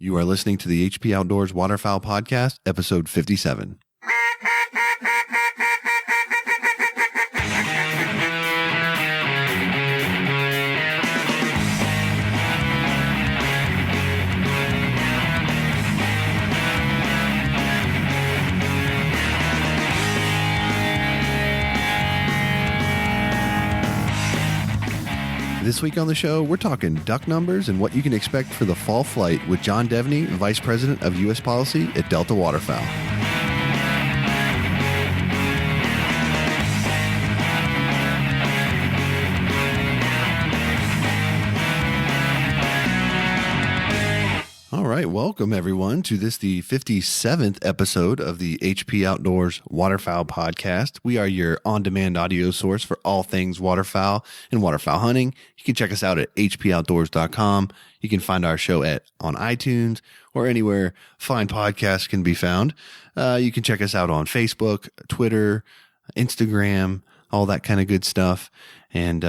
You are listening to the HP Outdoors Waterfowl Podcast, episode 57. This week on the show, we're talking duck numbers and what you can expect for the fall flight with John Devney, Vice President of U.S. Policy at Delta Waterfowl. All right, welcome everyone to the 57th episode of the HP Outdoors Waterfowl Podcast. We are your on-demand audio source for all things waterfowl and waterfowl hunting. You can check us out at hpoutdoors.com. You can find our show on iTunes or anywhere fine podcasts can be found. You can check us out on Facebook, Twitter, Instagram, all that kind of good stuff. And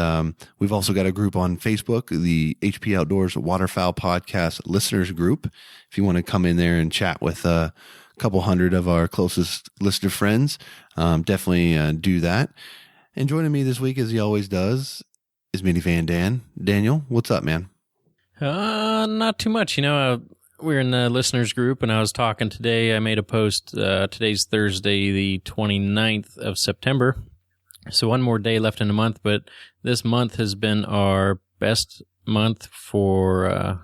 we've also got a group on Facebook, the HP Outdoors Waterfowl Podcast Listeners Group. If you want to come in there and chat with a couple hundred of our closest listener friends, definitely do that. And joining me this week, as he always does, is Minivan Dan. Daniel, what's up, man? Not too much. We're in the listeners group, and I was talking today. I made a post. Today's Thursday, the 29th of September. So one more day left in the month, but this month has been our best month for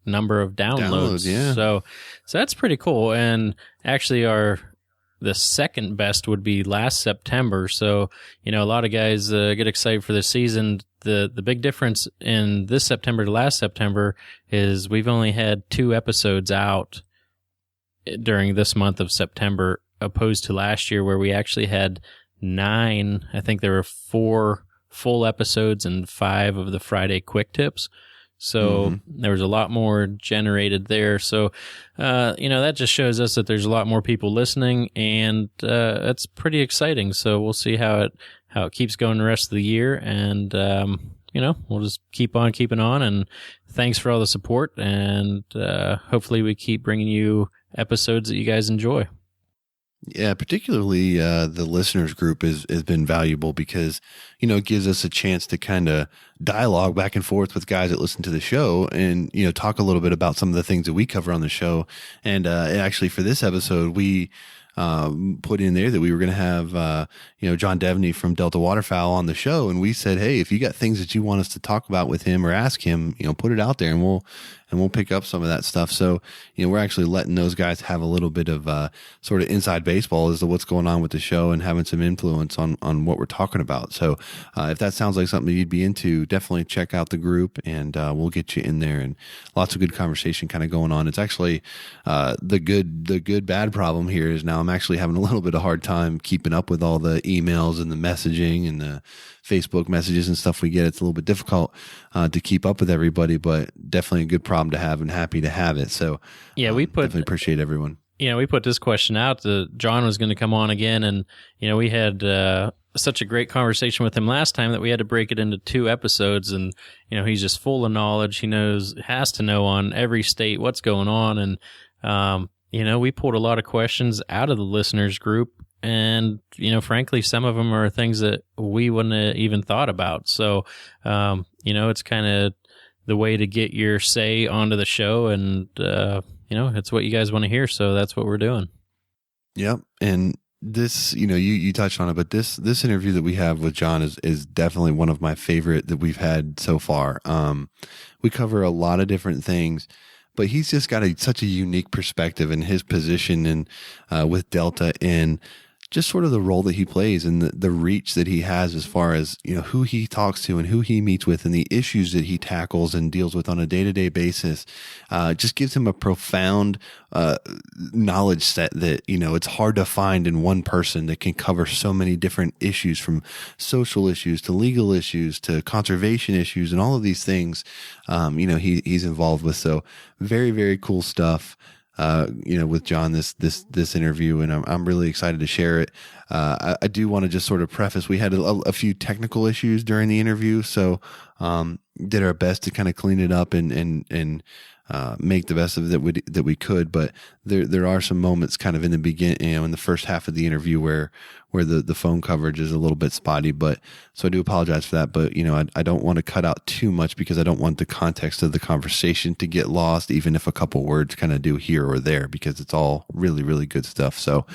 number of downloads. Yeah. So that's pretty cool. And actually the second best would be last September. So, a lot of guys get excited for the season. The big difference in this September to last September is we've only had 2 episodes out during this month of September, opposed to last year where we actually had 9. I think there were 4 full episodes and 5 of the Friday quick tips. So there was a lot more generated there. So, that just shows us that there's a lot more people listening, and that's pretty exciting. So we'll see how it keeps going the rest of the year. And, we'll just keep on keeping on. And thanks for all the support. And hopefully we keep bringing you episodes that you guys enjoy. Yeah, particularly the listeners group has been valuable because, it gives us a chance to kind of dialogue back and forth with guys that listen to the show and, talk a little bit about some of the things that we cover on the show. And actually for this episode, we put in there that we were going to have, John Devney from Delta Waterfowl on the show. And we said, hey, if you got things that you want us to talk about with him or ask him, put it out there and we'll pick up some of that stuff. So, we're actually letting those guys have a little bit of sort of inside baseball as to what's going on with the show and having some influence on what we're talking about. So if that sounds like something you'd be into, definitely check out the group and we'll get you in there, and lots of good conversation kind of going on. It's actually the good bad problem here is now I'm actually having a little bit of hard time keeping up with all the emails and the messaging and the Facebook messages and stuff we get. It's a little bit difficult to keep up with everybody, but definitely a good problem to have and happy to have it. So yeah, definitely appreciate everyone. We put this question out. John was going to come on again, and we had such a great conversation with him last time that we had to break it into 2 episodes. And he's just full of knowledge. He has to know on every state what's going on. And we pulled a lot of questions out of the listeners group. And, frankly, some of them are things that we wouldn't have even thought about. So, it's kind of the way to get your say onto the show. And, it's what you guys want to hear. So that's what we're doing. Yep. And this, you touched on it, but this interview that we have with John is definitely one of my favorite that we've had so far. We cover a lot of different things, but he's just got such a unique perspective in his position and with Delta and just sort of the role that he plays and the reach that he has as far as, who he talks to and who he meets with and the issues that he tackles and deals with on a day-to-day basis. Just gives him a profound knowledge set that, it's hard to find in one person that can cover so many different issues, from social issues to legal issues to conservation issues and all of these things, he's involved with. So very, very cool stuff. With John, this interview, and I'm really excited to share it. I do want to just sort of preface, we had a few technical issues during the interview, so did our best to kind of clean it up and make the best of it that we could. But there are some moments kind of in the beginning, in the first half of the interview where the phone coverage is a little bit spotty. But so I do apologize for that. But I don't want to cut out too much because I don't want the context of the conversation to get lost, even if a couple words kind of do here or there, because it's all really, really good stuff. So,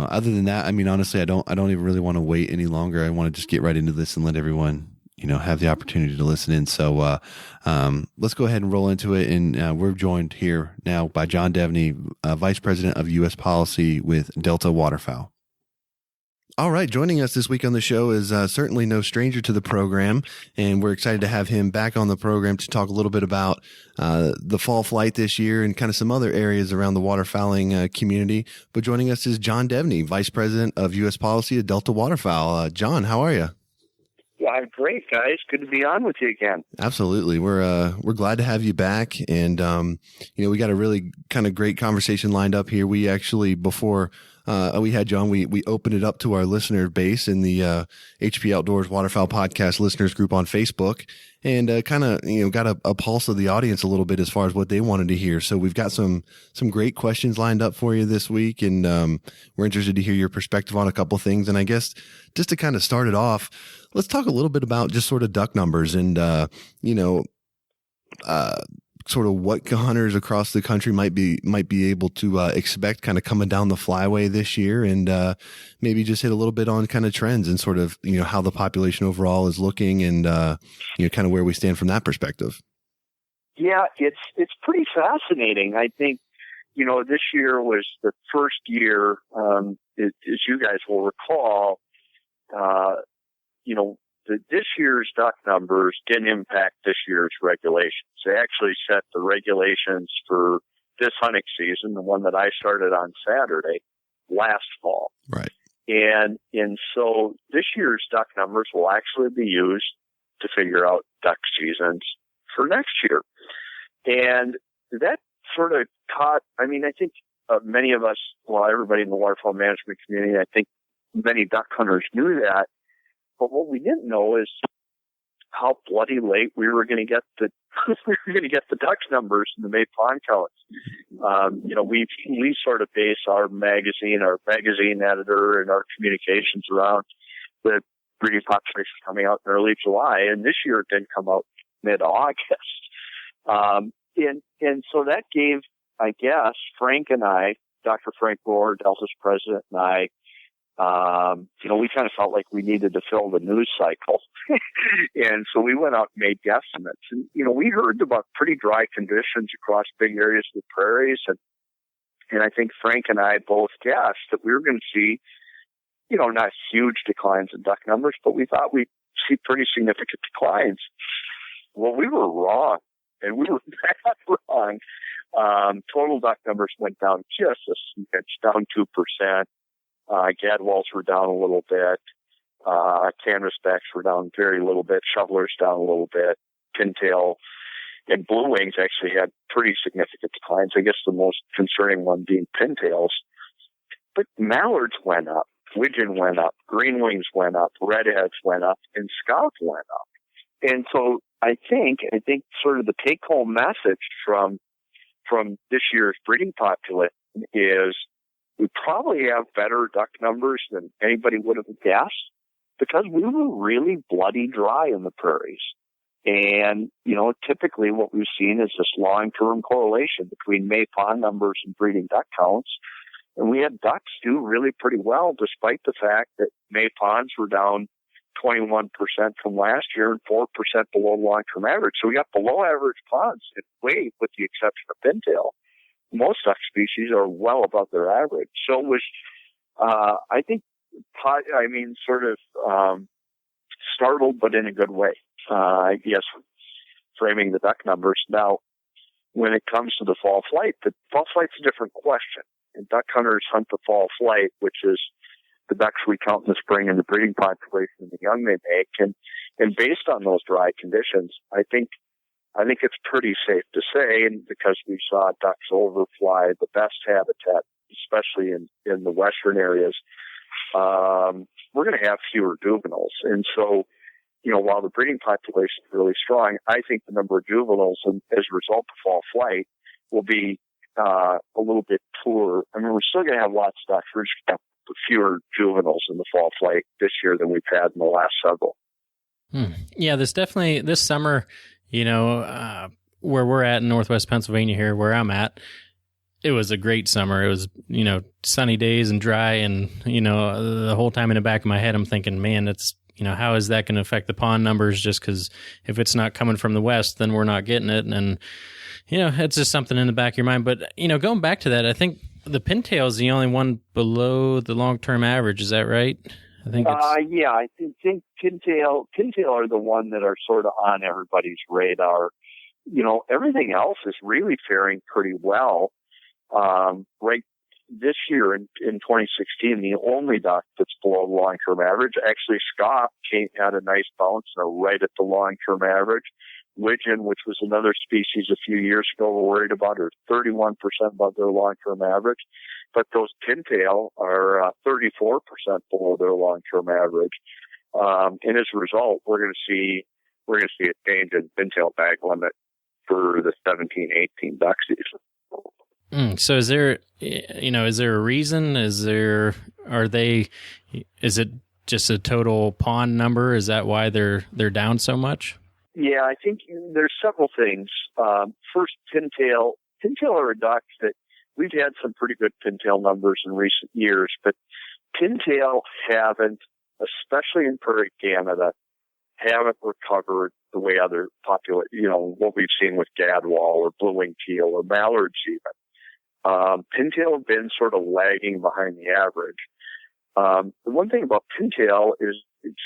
other than that, I mean, honestly, I don't even really want to wait any longer. I want to just get right into this and let everyone, have the opportunity to listen in. So, let's go ahead and roll into it. And we're joined here now by John Devney, Vice President of U.S. Policy with Delta Waterfowl. All right. Joining us this week on the show is certainly no stranger to the program, and we're excited to have him back on the program to talk a little bit about the fall flight this year and kind of some other areas around the waterfowling community. But joining us is John Devney, Vice President of U.S. Policy at Delta Waterfowl. John, how are you? Yeah, I'm great, guys. Good to be on with you again. Absolutely. We're glad to have you back. And, we got a really kind of great conversation lined up here. We actually, before we had John, we opened it up to our listener base in the HP Outdoors Waterfowl Podcast listeners group on Facebook, and kind of got a pulse of the audience a little bit as far as what they wanted to hear. So we've got some great questions lined up for you this week, and we're interested to hear your perspective on a couple things. And I guess just to kind of start it off, let's talk a little bit about just sort of duck numbers and sort of what hunters across the country might be able to expect kind of coming down the flyway this year, and maybe just hit a little bit on kind of trends and sort of how the population overall is looking, and kind of where we stand from that perspective. Yeah, it's pretty fascinating. I think this year was the first year, as you guys will recall, this year's duck numbers didn't impact this year's regulations. They actually set the regulations for this hunting season, the one that I started on Saturday, last fall. Right. And so this year's duck numbers will actually be used to figure out duck seasons for next year. And that sort of I think many of us, everybody in the waterfowl management community, I think many duck hunters knew that. But what we didn't know is how bloody late we were going to get the duck numbers in the May pond counts. We sort of base our magazine editor, and our communications around the breeding population coming out in early July, and this year it didn't come out mid-August. And so that gave, I guess, Frank and I, Dr. Frank Rohr, Delta's president, and I, we kind of felt like we needed to fill the news cycle. And so we went out and made guesstimates. And, we heard about pretty dry conditions across big areas of the prairies. And I think Frank and I both guessed that we were going to see, not huge declines in duck numbers, but we thought we'd see pretty significant declines. Well, we were wrong. And we were bad wrong. Total duck numbers went down just a smidge, down 2%. Gadwalls were down a little bit. Canvasbacks were down very little bit. Shovelers down a little bit. Pintail and blue wings actually had pretty significant declines. I guess the most concerning one being pintails. But mallards went up. Widgeon went up. Green wings went up. Redheads went up. And scout went up. And so I think sort of the take-home message from this year's breeding population is we probably have better duck numbers than anybody would have guessed because we were really bloody dry in the prairies. And, typically what we've seen is this long-term correlation between May pond numbers and breeding duck counts. And we had ducks do really pretty well despite the fact that May ponds were down 21% from last year and 4% below long-term average. So we got below average ponds in weight with the exception of pintail. Most duck species are well above their average. So it was, I think, startled, but in a good way. I guess framing the duck numbers. Now, when it comes to the fall flight, the fall flight's a different question. And duck hunters hunt the fall flight, which is the ducks we count in the spring and the breeding population and the young they make. And based on those dry conditions, I think it's pretty safe to say, and because we saw ducks overfly the best habitat, especially in the western areas, we're going to have fewer juveniles. And so, while the breeding population is really strong, I think the number of juveniles and as a result of fall flight will be a little bit poorer. I mean, we're still going to have lots of ducks. We're just going to have fewer juveniles in the fall flight this year than we've had in the last several. Yeah, this summer, where we're at in Northwest Pennsylvania here, where I'm at, it was a great summer. It was, sunny days and dry. And, the whole time in the back of my head, I'm thinking, man, it's, how is that going to affect the pond numbers? Just because if it's not coming from the west, then we're not getting it. And, it's just something in the back of your mind. But, going back to that, I think the pintail is the only one below the long-term average. Is that right? I think yeah, I think pintail are the one that are sort of on everybody's radar. Everything else is really faring pretty well. Right this year in 2016, the only duck that's below the long-term average, actually Scott had a nice bounce right at the long-term average. Widgeon, which was another species a few years ago we're worried about, are 31% above their long-term average. But those pintail are 34% below their long-term average. And as a result, we're going to see a change in pintail bag limit for the 17-18 duck season. So is there a reason? Is it just a total pond number? Is that why they're down so much? Yeah, I think there's several things. First, pintail are a duck that we've had some pretty good pintail numbers in recent years, but pintail haven't, especially in Prairie Canada, haven't recovered the way other what we've seen with gadwall or blue-winged teal or mallards even. Pintail have been sort of lagging behind the average. The one thing about pintail is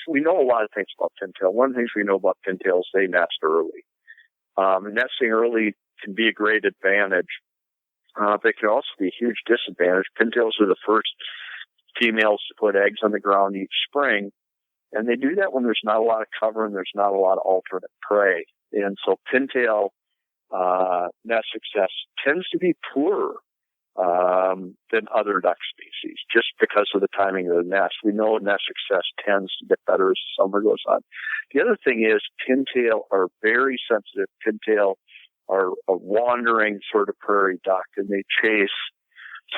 we know a lot of things about pintail. One of the things we know about pintail is they nest early. Nesting early can be a great advantage. They can also be a huge disadvantage. Pintails are the first females to put eggs on the ground each spring, and they do that when there's not a lot of cover and there's not a lot of alternate prey. And so pintail nest success tends to be poorer than other duck species, just because of the timing of the nest. We know nest success tends to get better as the summer goes on. The other thing is pintail are very sensitive. Pintail are a wandering sort of prairie duck, and they chase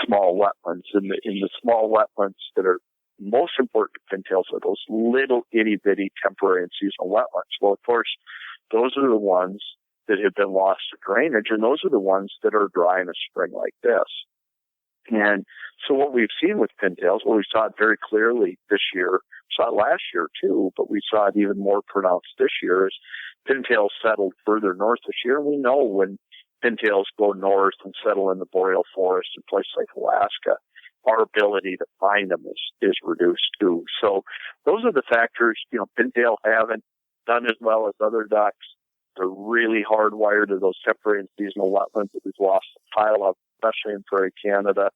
small wetlands. In the small wetlands that are most important to pintails are those little itty-bitty temporary and seasonal wetlands. Well, of course, those are the ones that have been lost to drainage, and those are the ones that are dry in a spring like this. And so what we've seen with pintails, we saw it very clearly this year, saw it last year too, but we saw it even more pronounced this year, is pintails settled further north this year. We know when pintails go north and settle in the boreal forest in places like Alaska, our ability to find them is reduced too. So those are the factors. Pintail haven't done as well as other ducks. They're really hardwired to those temporary and seasonal wetlands that we've lost a pile of, especially in Prairie Canada.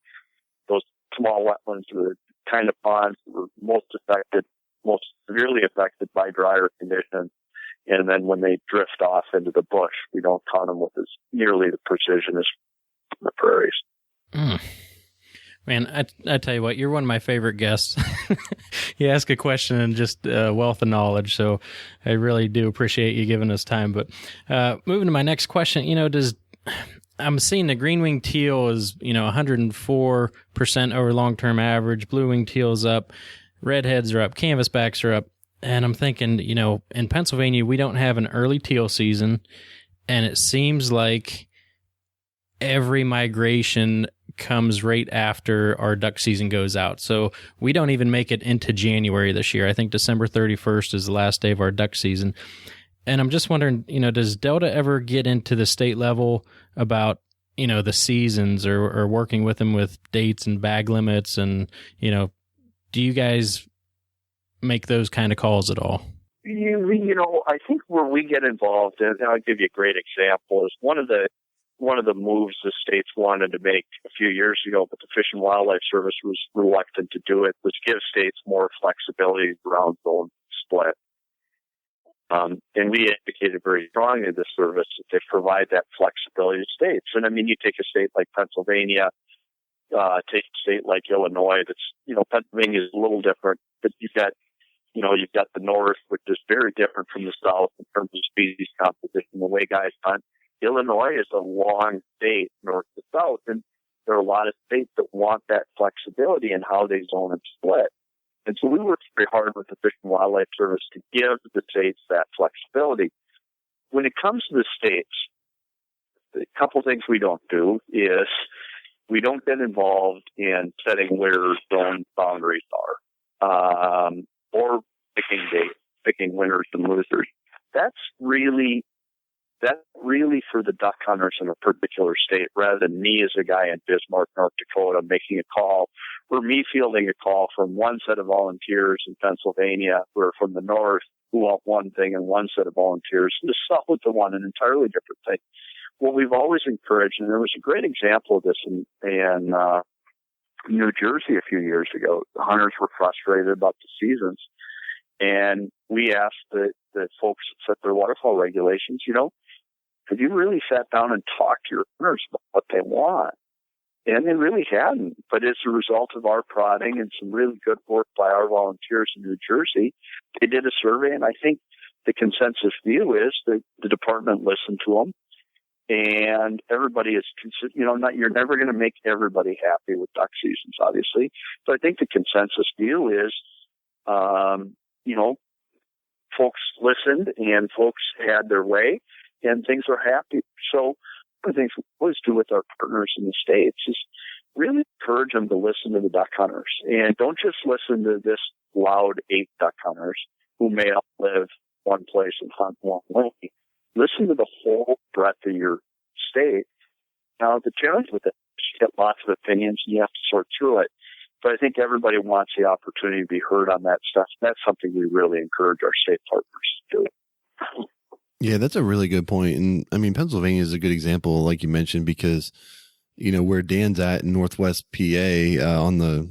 Those small wetlands are the kind of ponds that were most severely affected by drier conditions. And then when they drift off into the bush, we don't count them with nearly the precision as the prairies. Man, I tell you what, you're one of my favorite guests. You ask a question and just wealth of knowledge, so I really do appreciate you giving us time. But moving to my next question, I'm seeing the green-winged teal is 104% over long-term average, blue-winged teal's up, redheads are up, canvasbacks are up, and I'm thinking, in Pennsylvania we don't have an early teal season, and it seems like every migration comes right after our duck season goes out. So we don't even make it into January this year. I think December 31st is the last day of our duck season. And I'm just wondering, does Delta ever get into the state level about, the seasons or working with them with dates and bag limits? And, do you guys make those kind of calls at all? I think where we get involved, and I'll give you a great example, is one of the moves the states wanted to make a few years ago, but the Fish and Wildlife Service was reluctant to do it, was give states more flexibility around zone split. And we advocated very strongly to the service that they provide that flexibility to states. And you take a state like Pennsylvania, take a state like Illinois, Pennsylvania is a little different, but you've got You've got the North, which is very different from the South in terms of species composition, the way guys hunt. Illinois is a long state, north to south, and there are a lot of states that want that flexibility in how they zone and split. And so we worked very hard with the Fish and Wildlife Service to give the states that flexibility. When it comes to the states, a couple things we don't do is we don't get involved in setting where zone boundaries are, or picking dates, picking winners and losers. That's really for the duck hunters in a particular state, rather than me as a guy in Bismarck, North Dakota, making a call, or me fielding a call from one set of volunteers in Pennsylvania who are from the north who want one thing and one set of volunteers in the south who want an entirely different thing. What we've always encouraged, and there was a great example of this in New Jersey a few years ago. The hunters were frustrated about the seasons, and we asked the folks that set their waterfowl regulations, have you really sat down and talked to your hunters about what they want? And they really hadn't. But as a result of our prodding and some really good work by our volunteers in New Jersey, they did a survey, and I think the consensus view is that the department listened to them. And everybody is, you're never going to make everybody happy with duck seasons, obviously. So I think the consensus view is, folks listened and folks had their way and things are happy. So one of the things we always do with our partners in the States is really encourage them to listen to the duck hunters. And don't just listen to this loud 8 duck hunters who may live one place and hunt one way. Listen to the whole breadth of your state. Now, the challenge with it is you get lots of opinions and you have to sort through it. But I think everybody wants the opportunity to be heard on that stuff. That's something we really encourage our state partners to do. Yeah, that's a really good point. And I mean, Pennsylvania is a good example, like you mentioned, because, where Dan's at in Northwest PA, on the,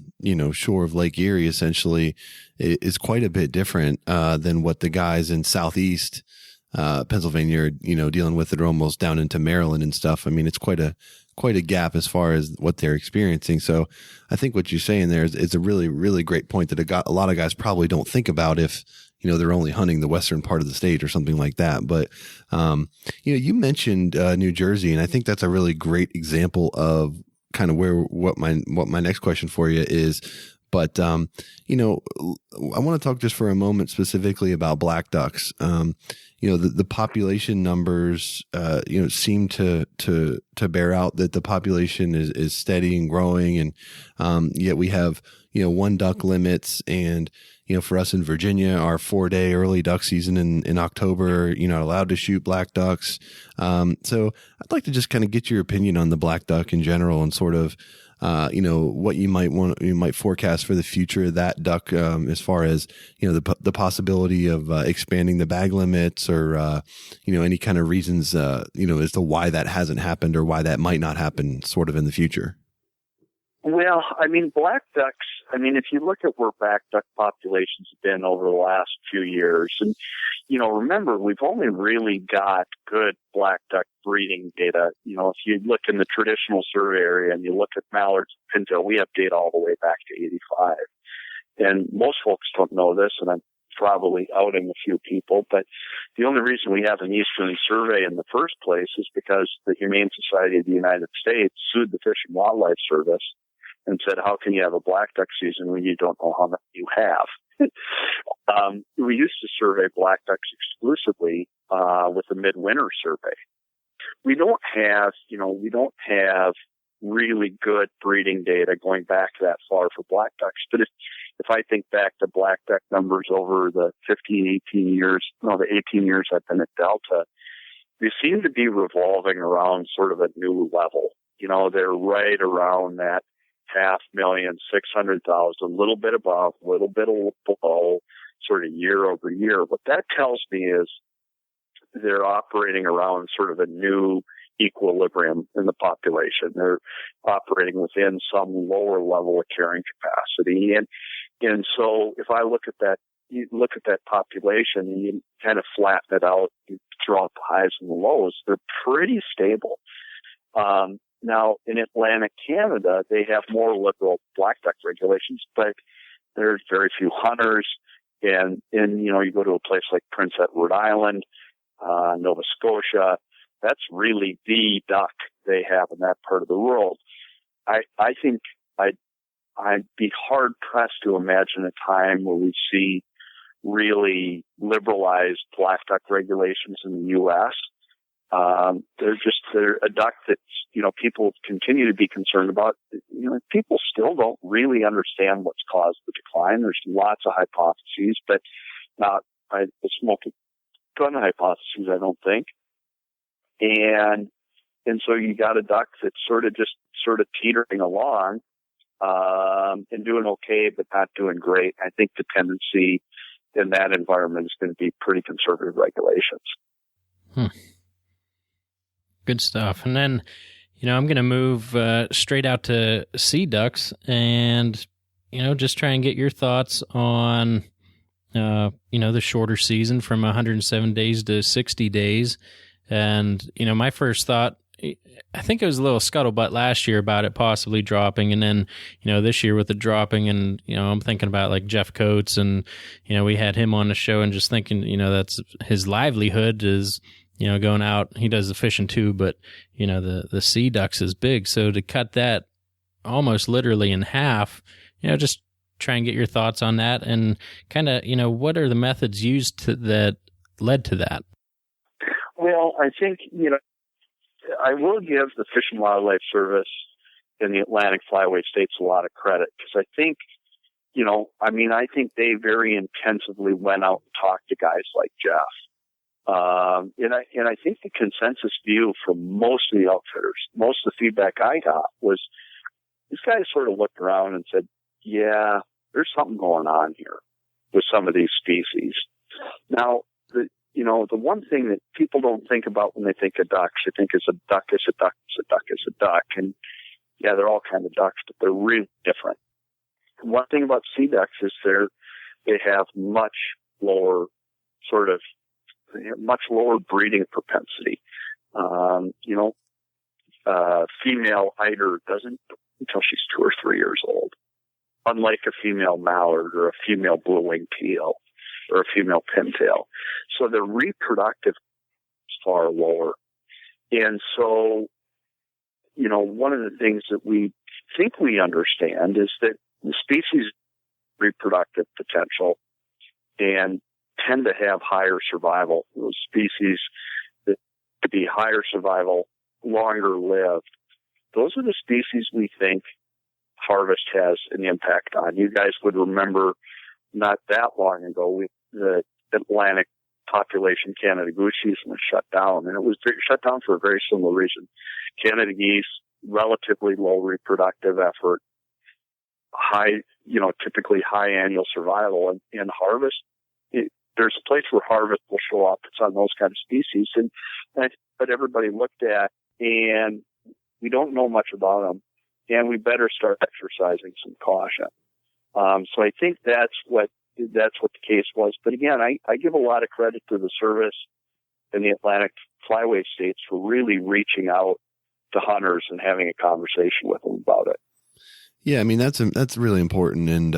shore of Lake Erie, essentially, is quite a bit different, than what the guys in Southeast, Pennsylvania are, dealing with it, or almost down into Maryland and stuff. I mean, it's quite a gap as far as what they're experiencing. So I think what you're saying there is a really, really great point that a lot of guys probably don't think about if, they're only hunting the western part of the state or something like that. But, you mentioned, New Jersey, and I think that's a really great example of kind of what my next question for you is. But, I want to talk just for a moment specifically about black ducks. The population numbers, seem to bear out that the population is steady and growing. And, yet we have, 1 duck limits. And, for us in Virginia, our 4-day early duck season in October, you're not allowed to shoot black ducks. So I'd like to just kind of get your opinion on the black duck in general and sort of, what you might forecast for the future of that duck, as far as, the possibility of, expanding the bag limits or, any kind of reasons, as to why that hasn't happened or why that might not happen sort of in the future. Well, I mean, black ducks, if you look at where black duck populations have been over the last few years, and, remember, we've only really got good black duck breeding data. If you look in the traditional survey area and you look at mallards and pintail, we have data all the way back to 85. And most folks don't know this, and I'm probably outing a few people, but the only reason we have an Eastern survey in the first place is because the Humane Society of the United States sued the Fish and Wildlife Service and said, how can you have a black duck season when you don't know how many you have? We used to survey black ducks exclusively with a midwinter survey. We don't have really good breeding data going back that far for black ducks. But if I think back to black duck numbers over the 18 years I've been at Delta, they seem to be revolving around sort of a new level. They're right around that 500,000, 600,000, a little bit above, a little bit below, sort of year over year. What that tells me is they're operating around sort of a new equilibrium in the population. They're operating within some lower level of carrying capacity. And so if I look at that population and you kind of flatten it out, you throw out the highs and the lows, they're pretty stable. Now, in Atlantic Canada, they have more liberal black duck regulations, but there's very few hunters. And you go to a place like Prince Edward Island, Nova Scotia, that's really the duck they have in that part of the world. I think I'd be hard pressed to imagine a time where we see really liberalized black duck regulations in the U.S. They're a duck that, people continue to be concerned about. People still don't really understand what's caused the decline. There's lots of hypotheses, but not the smoking gun hypotheses, I don't think. And so you got a duck that's sort of teetering along, and doing okay, but not doing great. I think the tendency in that environment is going to be pretty conservative regulations. Good stuff. And then, I'm going to move straight out to sea ducks and, just try and get your thoughts on, the shorter season from 107 days to 60 days. And, my first thought, I think it was a little scuttlebutt last year about it possibly dropping. And then, this year with the dropping and, I'm thinking about like Jeff Coates and, we had him on the show and just thinking, that's his livelihood is, going out. He does the fishing too, but, the sea ducks is big. So to cut that almost literally in half, just try and get your thoughts on that and kind of, what are the methods used that led to that? Well, I think, I will give the Fish and Wildlife Service in the Atlantic Flyway States a lot of credit because I think, I think they very intensively went out and talked to guys like Jeff. And I think the consensus view from most of the outfitters, most of the feedback I got was these guys sort of looked around and said, yeah, there's something going on here with some of these species. Now, the one thing that people don't think about when they think of ducks, they think is a duck is a duck is a duck is a duck. And yeah, they're all kind of ducks, but they're really different. One thing about sea ducks is they have much lower breeding propensity. Female eider doesn't until she's 2 or 3 years old, unlike a female mallard or a female blue-winged teal or a female pintail. So the reproductive is far lower. And so, one of the things that we think we understand is that the species reproductive potential and tend to have higher survival. Those species that could be higher survival, longer lived, those are the species we think harvest has an impact on. You guys would remember not that long ago, the Atlantic population Canada goose season was shut down, and it was shut down for a very similar reason. Canada geese, relatively low reproductive effort, typically high annual survival, and harvest. There's a place where harvest will show up. It's on those kind of species, and but everybody looked at, and we don't know much about them, and we better start exercising some caution. So I think that's what the case was. But again, I give a lot of credit to the service in the Atlantic Flyway States for really reaching out to hunters and having a conversation with them about it. Yeah, I mean, that's really important. And,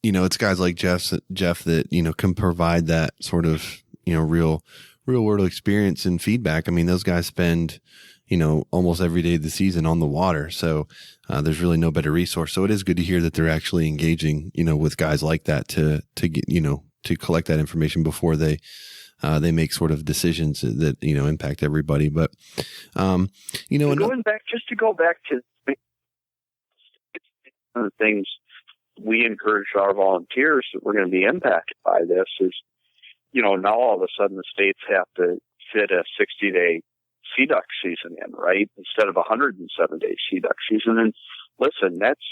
it's guys like Jeff that, can provide that sort of, real world experience and feedback. I mean, those guys spend, almost every day of the season on the water. So, there's really no better resource. So it is good to hear that they're actually engaging, with guys like that to get, to collect that information before they make sort of decisions that, impact everybody. But, to go back to one of the things we encourage our volunteers that we're going to be impacted by this is, now all of a sudden the states have to fit a 60-day sea duck season in, right? Instead of a 107-day sea duck season. And listen, that's,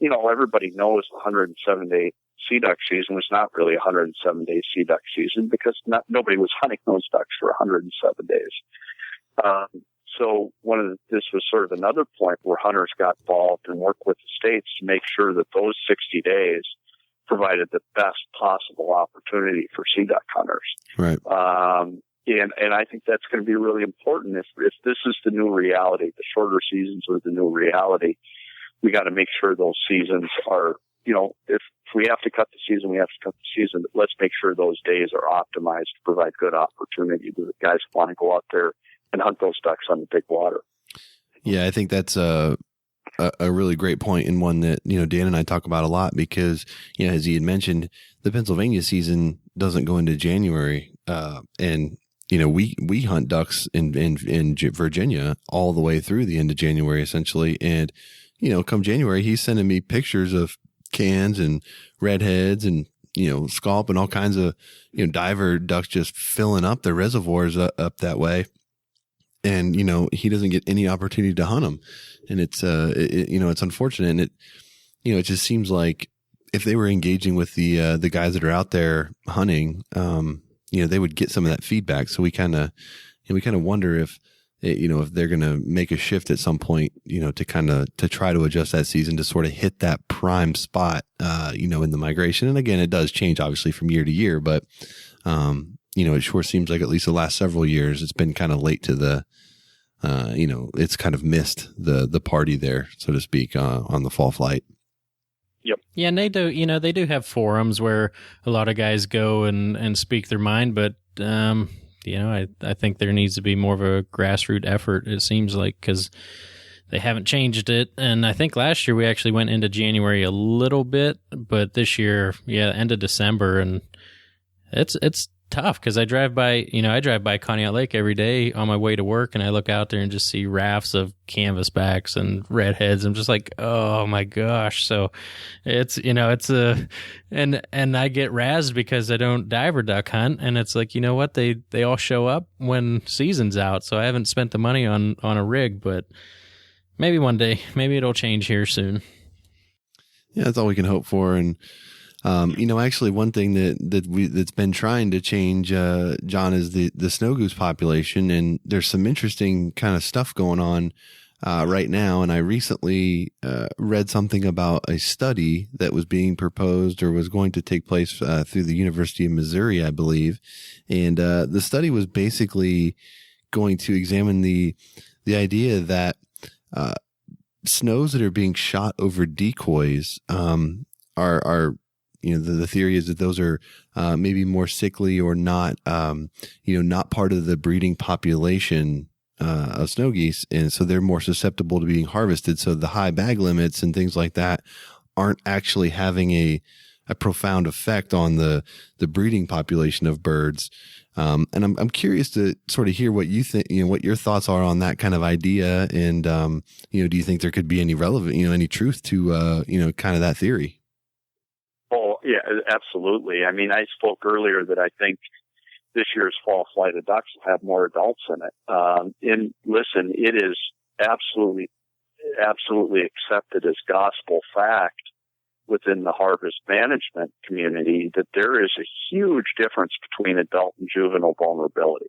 everybody knows the 107-day sea duck season was not really a 107-day sea duck season because nobody was hunting those ducks for 107 days. So this was sort of another point where hunters got involved and worked with the states to make sure that those 60 days provided the best possible opportunity for sea duck hunters. Right. And I think that's going to be really important. If this is the new reality, the shorter seasons are the new reality, we got to make sure those seasons are, if we have to cut the season, we have to cut the season. But let's make sure those days are optimized to provide good opportunity to the guys who want to go out there and hunt those ducks on the big water. Yeah, I think that's a really great point, and one that, Dan and I talk about a lot, because, as he had mentioned, the Pennsylvania season doesn't go into January. And, we hunt ducks in Virginia all the way through the end of January, essentially. And, come January, he's sending me pictures of cans and redheads and, scaup and all kinds of, diver ducks just filling up the reservoirs up that way. And, he doesn't get any opportunity to hunt them. And it's, it's unfortunate. And it just seems like if they were engaging with the guys that are out there hunting, they would get some of that feedback. So we kind of wonder if they're going to make a shift at some point, to try to adjust that season to sort of hit that prime spot, in the migration. And again, it does change obviously from year to year, but, it sure seems like at least the last several years, it's been kind of late to the, it's kind of missed the party there, so to speak, on the fall flight. Yep. Yeah, and they do have forums where a lot of guys go and speak their mind, but, I think there needs to be more of a grassroots effort, it seems like, because they haven't changed it. And I think last year we actually went into January a little bit, but this year, end of December, and it's tough because I drive by Conneaut Lake every day on my way to work, and I look out there and just see rafts of canvasbacks and redheads. I'm just like, oh my gosh. So it's and I get razzed because I don't diver duck hunt, and it's like, what, they all show up when season's out. So I haven't spent the money on a rig, but maybe one day, maybe it'll change here soon. Yeah, that's all we can hope for. And actually, one thing that's been trying to change, John, is the snow goose population, and there's some interesting kind of stuff going on right now. And I recently read something about a study that was being proposed or was going to take place through the University of Missouri, I believe. And the study was basically going to examine the idea that snows that are being shot over decoys are the theory is that those are maybe more sickly or not, not part of the breeding population of snow geese, and so they're more susceptible to being harvested. So the high bag limits and things like that aren't actually having a profound effect on the breeding population of birds. And I'm curious to sort of hear what you think, what your thoughts are on that kind of idea, and do you think there could be any relevant, any truth to kind of that theory? Oh, yeah, absolutely. I mean, I spoke earlier that I think this year's fall flight of ducks will have more adults in it. And listen, it is absolutely accepted as gospel fact within the harvest management community that there is a huge difference between adult and juvenile vulnerability.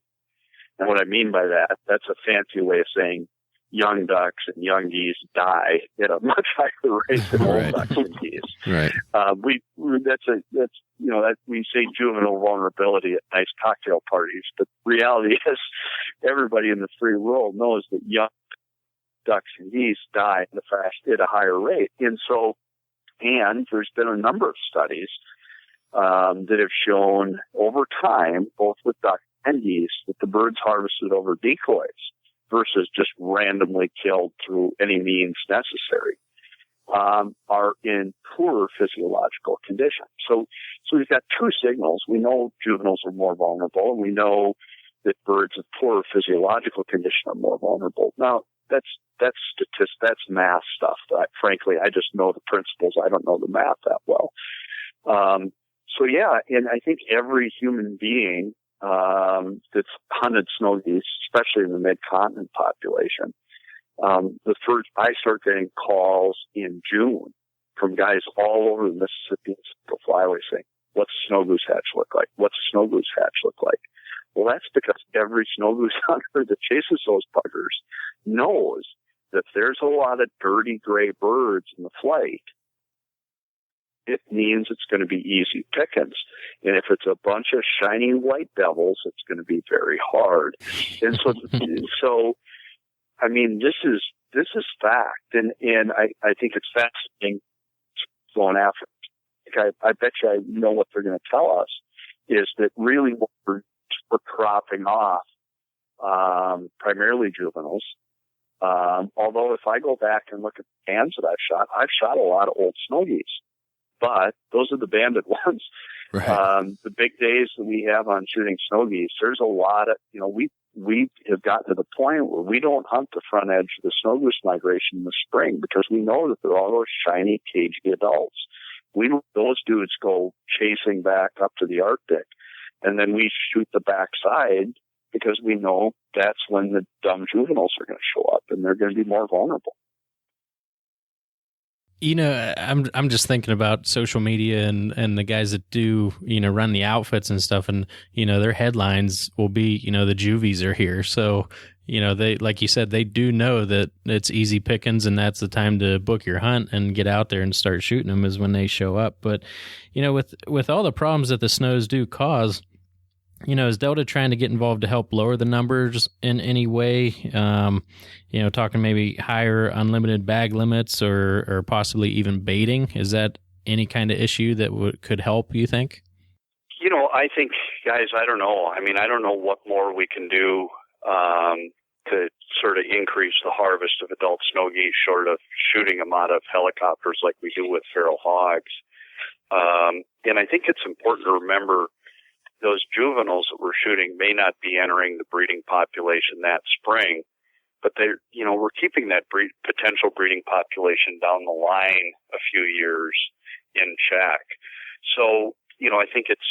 And what I mean by that, that's a fancy way of saying young ducks and young geese die at a much higher rate than old ducks and geese. Right. We say juvenile vulnerability at nice cocktail parties, but the reality is everybody in the free world knows that young ducks and geese die at a higher rate. And there's been a number of studies that have shown over time, both with ducks and geese, that the birds harvested over decoys versus just randomly killed through any means necessary, are in poorer physiological condition. So we've got two signals. We know juveniles are more vulnerable, and we know that birds of poorer physiological condition are more vulnerable. Now, that's math stuff. Frankly, I just know the principles. I don't know the math that well. And I think every human being that's hunted snow geese, especially in the mid-continent population. I start getting calls in June from guys all over the Mississippi and Central Flyway saying, "What's a snow goose hatch look like? What's a snow goose hatch look like?" Well, that's because every snow goose hunter that chases those buggers knows that if there's a lot of dirty gray birds in the flight, it means it's going to be easy pickings. And if it's a bunch of shiny white devils, it's going to be very hard. And so, I mean, this is fact. And I think it's fascinating going after it. I bet you I know what they're going to tell us is that really what we're cropping off, primarily juveniles. Although if I go back and look at the bands that I've shot a lot of old snow geese, but those are the banded ones. Right. The big days that we have on shooting snow geese, there's a lot of, we have gotten to the point where we don't hunt the front edge of the snow goose migration in the spring because we know that they're all those shiny, cagey adults. Those dudes go chasing back up to the Arctic, and then we shoot the backside because we know that's when the dumb juveniles are going to show up and they're going to be more vulnerable. I'm just thinking about social media and the guys that do, run the outfits and stuff, and, their headlines will be, the juvies are here. So, they, like you said, they do know that it's easy pickings and that's the time to book your hunt and get out there and start shooting them is when they show up. But, with all the problems that the snows do cause, is Delta trying to get involved to help lower the numbers in any way? Talking maybe higher unlimited bag limits or possibly even baiting. Is that any kind of issue that could help, you think? I think, guys, I don't know. I mean, I don't know what more we can do to sort of increase the harvest of adult snow geese short of shooting them out of helicopters like we do with feral hogs. And I think it's important to remember those juveniles that we're shooting may not be entering the breeding population that spring, but we're keeping that potential breeding population down the line a few years in check. So, I think it's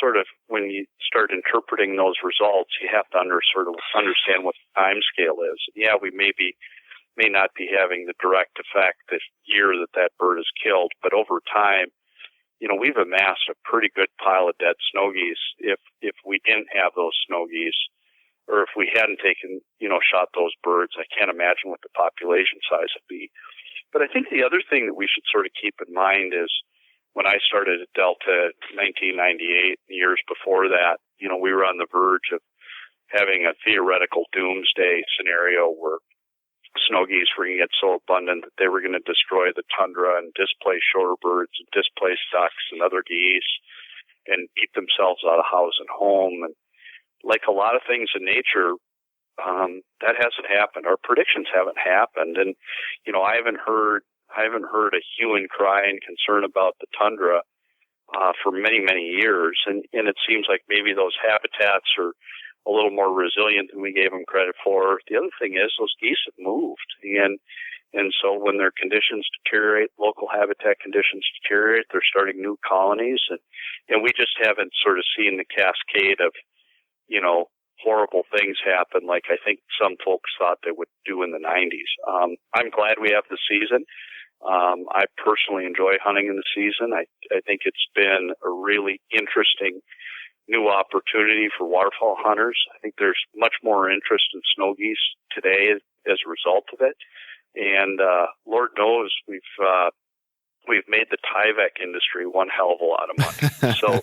sort of when you start interpreting those results, you have to understand what the time scale is. Yeah, we may not be having the direct effect this year that bird is killed, but over time, we've amassed a pretty good pile of dead snow geese if we didn't have those snow geese, or if we hadn't taken, shot those birds. I can't imagine what the population size would be. But I think the other thing that we should sort of keep in mind is when I started at Delta in 1998, years before that, we were on the verge of having a theoretical doomsday scenario where snow geese were going to get so abundant that they were going to destroy the tundra and displace shorebirds and displace ducks and other geese and eat themselves out of house and home. And like a lot of things in nature, that hasn't happened. Our predictions haven't happened. And, I haven't heard a hue and cry and concern about the tundra for many, many years. And it seems like maybe those habitats are a little more resilient than we gave them credit for. The other thing is those geese have moved. And so when their conditions deteriorate, local habitat conditions deteriorate, they're starting new colonies. And we just haven't sort of seen the cascade of, horrible things happen like I think some folks thought they would do in the 90s. I'm glad we have the season. I personally enjoy hunting in the season. I think it's been a really interesting new opportunity for waterfowl hunters. I think there's much more interest in snow geese today as a result of it. And Lord knows we've made the Tyvek industry one hell of a lot of money. So,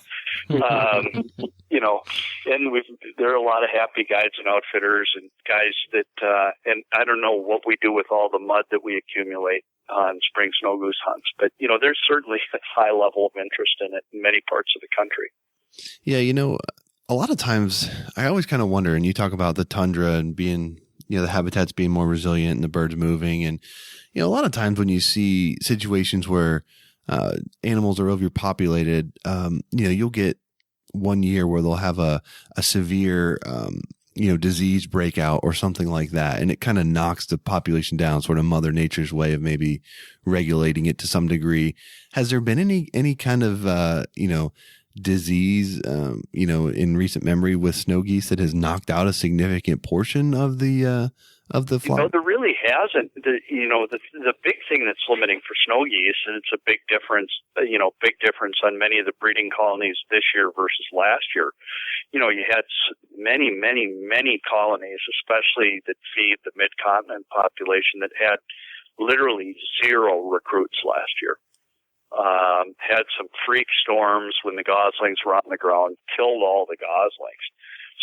and there are a lot of happy guides and outfitters and guys that, and I don't know what we do with all the mud that we accumulate on spring snow goose hunts, but, there's certainly a high level of interest in it in many parts of the country. Yeah. A lot of times I always kind of wonder, and you talk about the tundra and being, the habitats being more resilient and the birds moving. And, a lot of times when you see situations where animals are overpopulated, you'll get one year where they'll have a severe, disease breakout or something like that. And it kind of knocks the population down, sort of Mother Nature's way of maybe regulating it to some degree. Has there been any kind of, disease, in recent memory with snow geese that has knocked out a significant portion of the flock? There really hasn't. The big thing that's limiting for snow geese, and it's a big difference on many of the breeding colonies this year versus last year. You had many, many, many colonies, especially that feed the mid-continent population, that had literally zero recruits last year. Had some freak storms when the goslings were on the ground, killed all the goslings.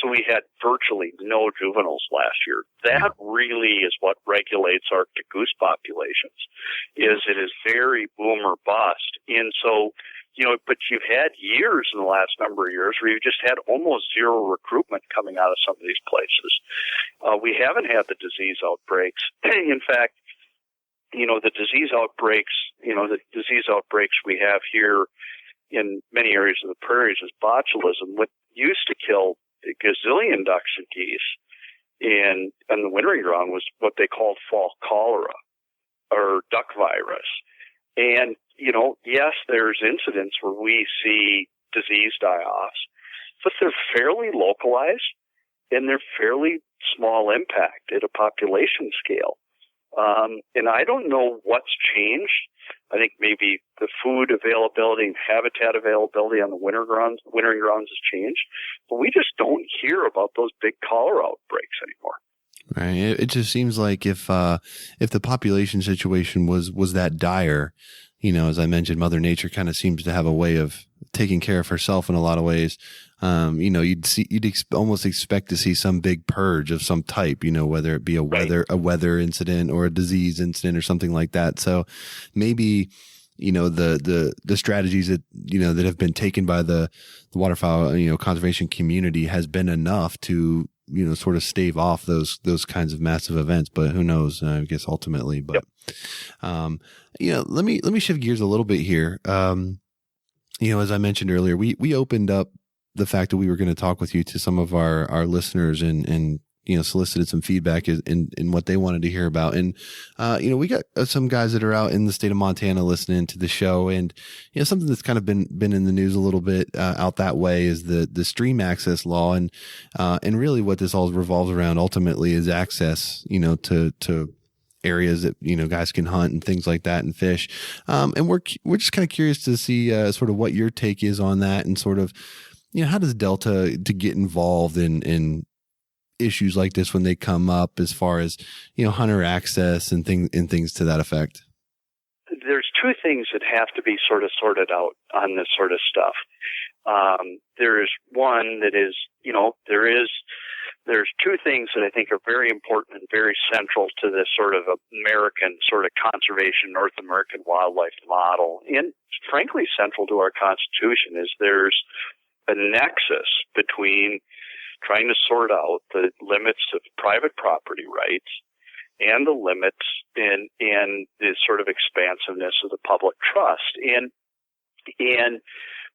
So we had virtually no juveniles last year. That really is what regulates Arctic goose populations, is it is very boom or bust. And so, but you've had years in the last number of years where you've just had almost zero recruitment coming out of some of these places. We haven't had the disease outbreaks. In fact, the disease outbreaks we have here in many areas of the prairies is botulism. What used to kill a gazillion ducks and geese in the wintering ground was what they called fall cholera or duck virus. And, yes, there's incidents where we see disease die-offs, but they're fairly localized and they're fairly small impact at a population scale. And I don't know what's changed. I think maybe the food availability and habitat availability on the wintering grounds has changed, but we just don't hear about those big cholera outbreaks anymore. Right. It just seems like if the population situation was that dire, as I mentioned, Mother Nature kind of seems to have a way of taking care of herself in a lot of ways. You'd almost expect to see some big purge of some type, whether it be a weather incident or a disease incident or something like that. So maybe, the strategies that, that have been taken by the waterfowl, conservation community has been enough to, sort of stave off those kinds of massive events, but who knows, I guess ultimately, but, let me shift gears a little bit here. As I mentioned earlier, we opened up the fact that we were going to talk with you to some of our listeners and solicited some feedback in what they wanted to hear about. And, we got some guys that are out in the state of Montana listening to the show. And, something that's kind of been in the news a little bit, out that way is the stream access law. And really what this all revolves around ultimately is access, to areas that, guys can hunt and things like that and fish. And we're just kind of curious to see, sort of what your take is on that and sort of, how does Delta to get involved in issues like this when they come up as far as, hunter access and things to that effect? There's two things that have to be sort of sorted out on this sort of stuff. There is one that is, there's two things that I think are very important and very central to this sort of American sort of conservation, North American wildlife model. And frankly, central to our Constitution is there's a nexus between trying to sort out the limits of private property rights and the limits and the sort of expansiveness of the public trust. And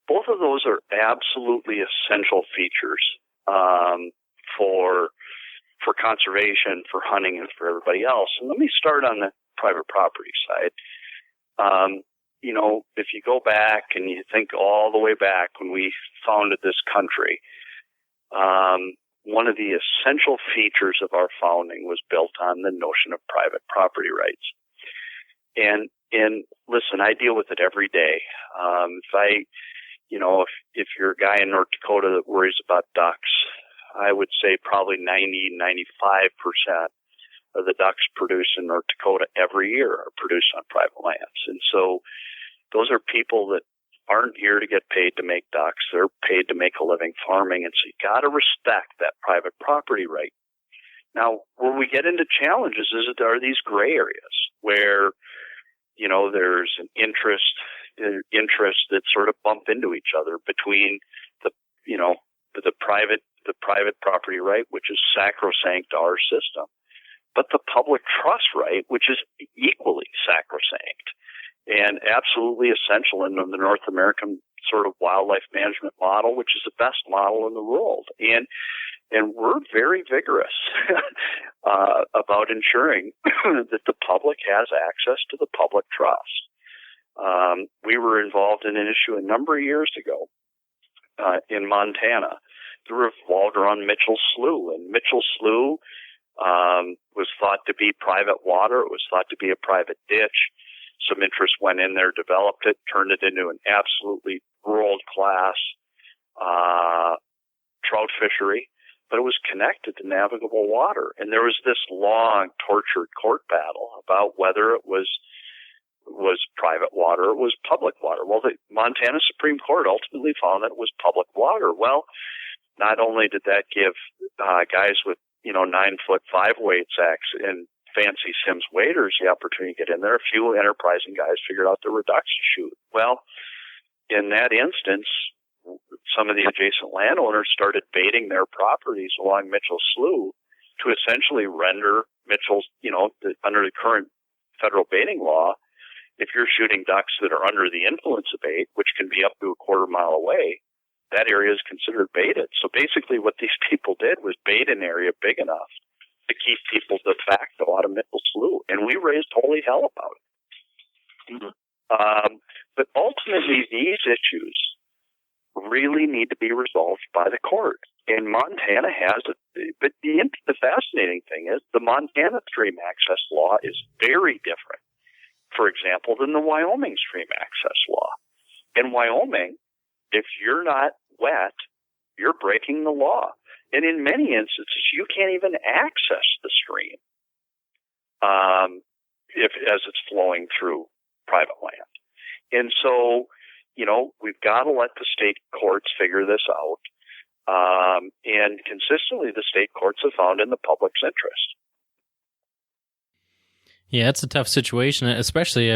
both of those are absolutely essential features for conservation, for hunting, and for everybody else. And let me start on the private property side. If you go back and you think all the way back when we founded this country, one of the essential features of our founding was built on the notion of private property rights. And listen, I deal with it every day. If you're a guy in North Dakota that worries about ducks, I would say probably 95% of the ducks produced in North Dakota every year are produced on private lands. And so those are people that aren't here to get paid to make ducks. They're paid to make a living farming. And so you got to respect that private property right. Now, where we get into challenges is that there are these gray areas where, there's an interests that sort of bump into each other between the private property right, which is sacrosanct to our system, but the public trust right, which is equally sacrosanct and absolutely essential in the North American sort of wildlife management model, which is the best model in the world. And we're very vigorous about ensuring that the public has access to the public trust. We were involved in an issue a number of years ago in Montana that revolved around Mitchell Slough. And Mitchell Slough was thought to be private water. It was thought to be a private ditch. Some interest went in there, developed it, turned it into an absolutely world-class trout fishery, but it was connected to navigable water. And there was this long, tortured court battle about whether it was private water or it was public water. Well, the Montana Supreme Court ultimately found that it was public water. Well, not only did that give guys with 9-foot 5-weight sacks and fancy Sims waders the opportunity to get in there, a few enterprising guys figured out there were ducks to shoot. Well, in that instance, some of the adjacent landowners started baiting their properties along Mitchell Slough to essentially render Mitchell's, under the current federal baiting law, if you're shooting ducks that are under the influence of bait, which can be up to a quarter mile away, that area is considered baited. So basically what these people did was bait an area big enough to keep people de facto out of Mitchell Slough. And we raised holy hell about it. But ultimately, these issues really need to be resolved by the court. And Montana has it. But the fascinating thing is the Montana stream access law is very different, for example, than the Wyoming stream access law. In Wyoming, if you're not wet, you're breaking the law. And in many instances, you can't even access the stream as it's flowing through private land. And so, we've got to let the state courts figure this out. And consistently, the state courts have found in the public's interest. Yeah, it's a tough situation, especially,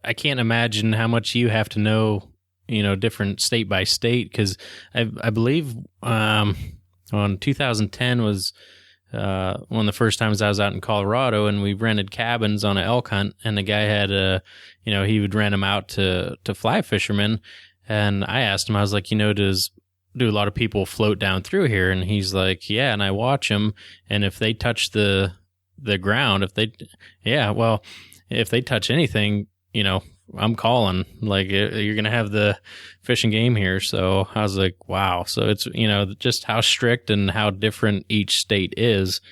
I can't imagine how much you have to know, different state by state, because I believe on 2010 was one of the first times I was out in Colorado, and we rented cabins on an elk hunt, and the guy had he would rent them out to fly fishermen, and I asked him, I was like, do a lot of people float down through here? And he's like, yeah, and I watch them, and if they touch the ground, if they touch anything, I'm calling, like, you're going to have the fish and game here. So I was like, wow. So it's, just how strict and how different each state is.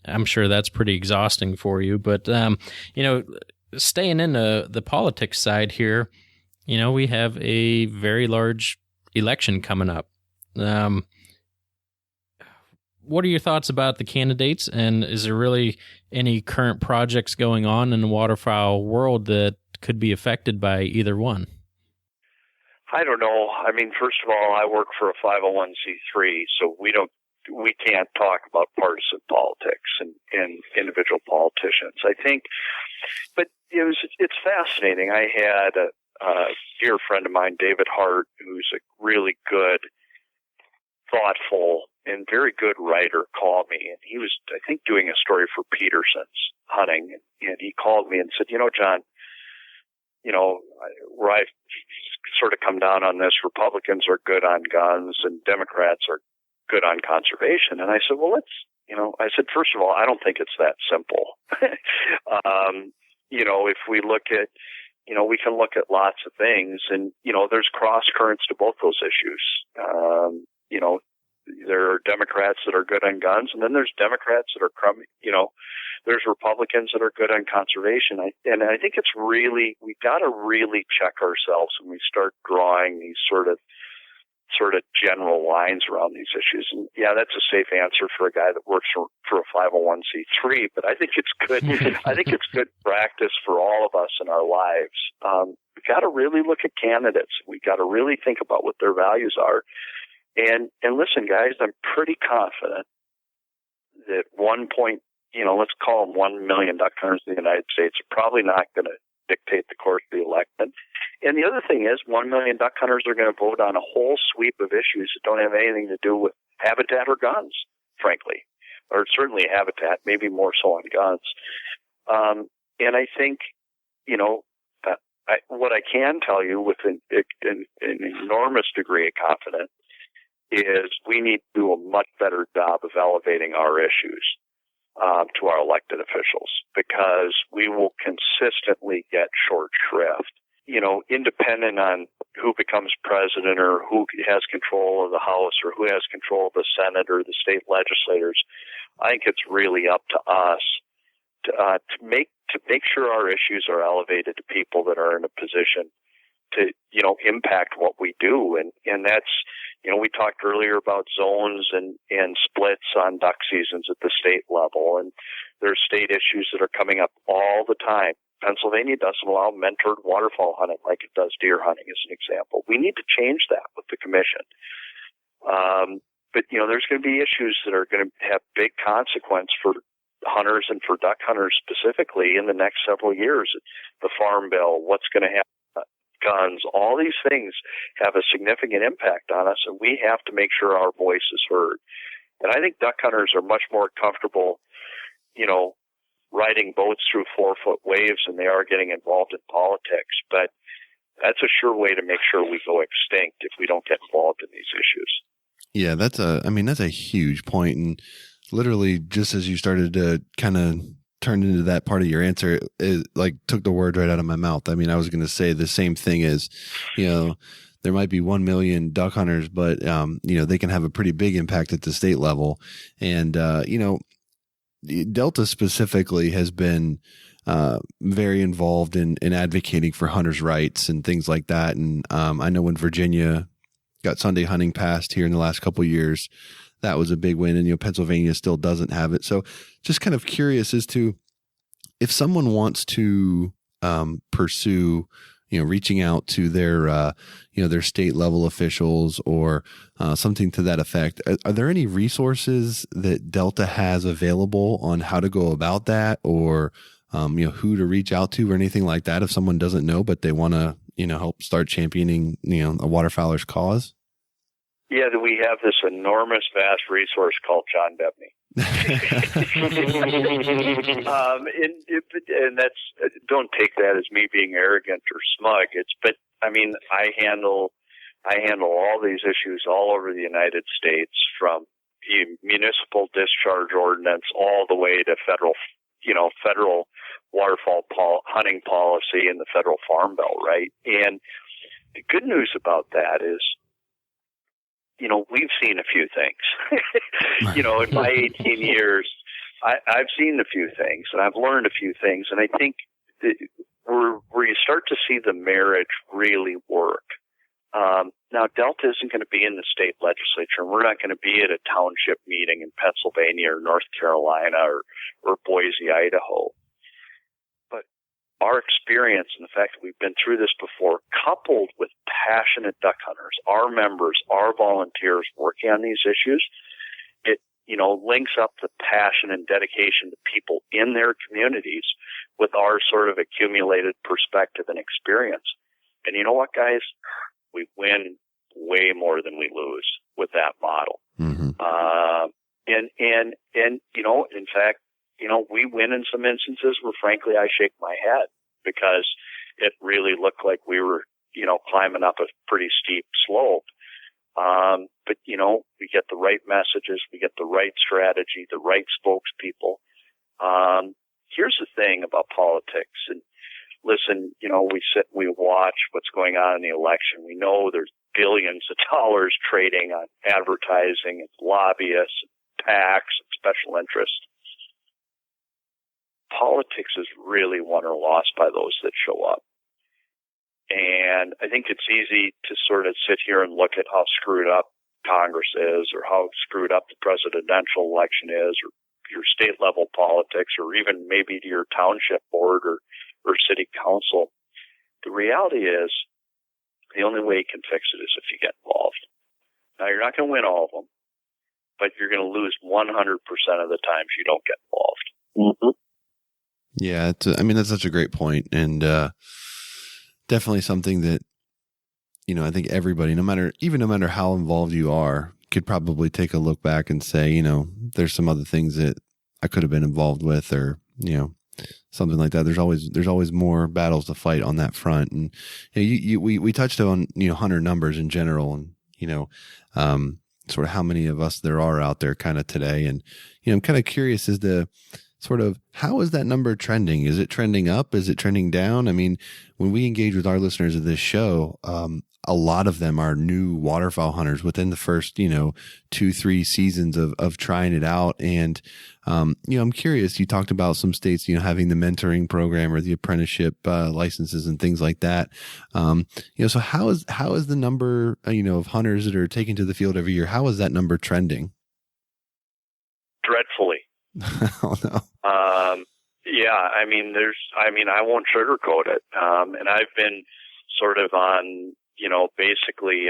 I'm sure that's pretty exhausting for you. But, staying in the politics side here, we have a very large election coming up. What are your thoughts about the candidates, and is there really any current projects going on in the waterfowl world that could be affected by either one? I don't know. First of all, I work for a 501c3, so we can't talk about partisan politics and individual politicians, I think. But it's fascinating. I had a dear friend of mine, David Hart, who's a really good, thoughtful, and very good writer, called me, and he was, I think, doing a story for Peterson's hunting, and he called me and said, John, where I've sort of come down on this, Republicans are good on guns and Democrats are good on conservation. And I said, well, first of all, I don't think it's that simple. If we look at, we can look at lots of things, and, there's cross currents to both those issues. There are Democrats that are good on guns, and then there's Democrats that are there's Republicans that are good on conservation. And I think it's really, we've got to really check ourselves when we start drawing these sort of general lines around these issues. And yeah, that's a safe answer for a guy that works for a 501c3, but I think it's good. I think it's good practice for all of us in our lives. We've got to really look at candidates. We've got to really think about what their values are. And listen, guys, I'm pretty confident that let's call them 1 million duck hunters in the United States are probably not going to dictate the course of the election. And the other thing is 1 million duck hunters are going to vote on a whole sweep of issues that don't have anything to do with habitat or guns, frankly, or certainly habitat, maybe more so on guns. And I think, what I can tell you with an enormous degree of confidence is we need to do a much better job of elevating our issues to our elected officials, because we will consistently get short shrift. Independent on who becomes president or who has control of the House or who has control of the Senate or the state legislators, I think it's really up to us to make sure our issues are elevated to people that are in a position to, impact what we do. And that's, we talked earlier about zones and splits on duck seasons at the state level. And there's state issues that are coming up all the time. Pennsylvania doesn't allow mentored waterfowl hunting like it does deer hunting, as an example. We need to change that with the commission. but there's going to be issues that are going to have big consequence for hunters and for duck hunters specifically in the next several years. The Farm Bill, what's going to happen, guns, all these things have a significant impact on us, and we have to make sure our voice is heard. And I think duck hunters are much more comfortable, riding boats through 4-foot waves than they are getting involved in politics. But that's a sure way to make sure we go extinct if we don't get involved in these issues. Yeah, that's a huge point. And literally, just as you started to kind of turn into that part of your answer, it like took the word right out of my mouth. I mean, I was going to say the same thing as, there might be 1 million duck hunters, but, they can have a pretty big impact at the state level. And, Delta specifically has been very involved in advocating for hunters' rights and things like that. And I know when Virginia got Sunday hunting passed here in the last couple of years, that was a big win. And Pennsylvania still doesn't have it. So just kind of curious as to if someone wants to pursue, reaching out to their their state level officials or something to that effect. Are there any resources that Delta has available on how to go about that, or who to reach out to, or anything like that? If someone doesn't know, but they want to help start championing a waterfowler's cause. Yeah, we have this enormous, vast resource called John Devney. And that's, don't take that as me being arrogant or smug. I handle all these issues all over the United States, from the municipal discharge ordinance all the way to federal waterfowl hunting policy and the federal Farm Bill, right? And the good news about that is, we've seen a few things. In my 18 years, I've seen a few things, and I've learned a few things, and I think that where you start to see the marriage really work. Now, Delta isn't going to be in the state legislature, and we're not going to be at a township meeting in Pennsylvania or North Carolina or Boise, Idaho. But our experience and the fact that we've been through this before, coupled with passionate duck hunters, our members, our volunteers working on these issues, it links up the passion and dedication to people in their communities with our sort of accumulated perspective and experience. And you know what, guys? We win way more than we lose with that model. Mm-hmm. In fact, we win in some instances where, frankly, I shake my head because it really looked like we were, climbing up a pretty steep slope. But we get the right messages, we get the right strategy, the right spokespeople. Here's the thing about politics, and listen, we sit and we watch what's going on in the election. We know there's billions of dollars trading on advertising and lobbyists, and PACs, and special interests. Politics is really won or lost by those that show up. And I think it's easy to sort of sit here and look at how screwed up Congress is, or how screwed up the presidential election is, or your state level politics, or even maybe to your township board or city council. The reality is, the only way you can fix it is if you get involved. Now, you're not going to win all of them, but you're going to lose 100% of the times you don't get involved. Mm-hmm. Yeah, that's such a great point, and definitely something that I think everybody, no matter how involved you are, could probably take a look back and say, there's some other things that I could have been involved with, or something like that. There's always more battles to fight on that front, and we touched on hunter numbers in general, and sort of how many of us there are out there kind of today, and I'm kind of curious as to sort of how is that number trending? Is it trending up? Is it trending down? I mean, when we engage with our listeners of this show, a lot of them are new waterfowl hunters within the first, 2-3 seasons of trying it out. And, I'm curious, you talked about some states, having the mentoring program or the apprenticeship licenses and things like that. So how is the number, of hunters that are taken to the field every year? How is that number trending? Dreadfully. Oh, no. I won't sugarcoat it. And I've been sort of on, basically,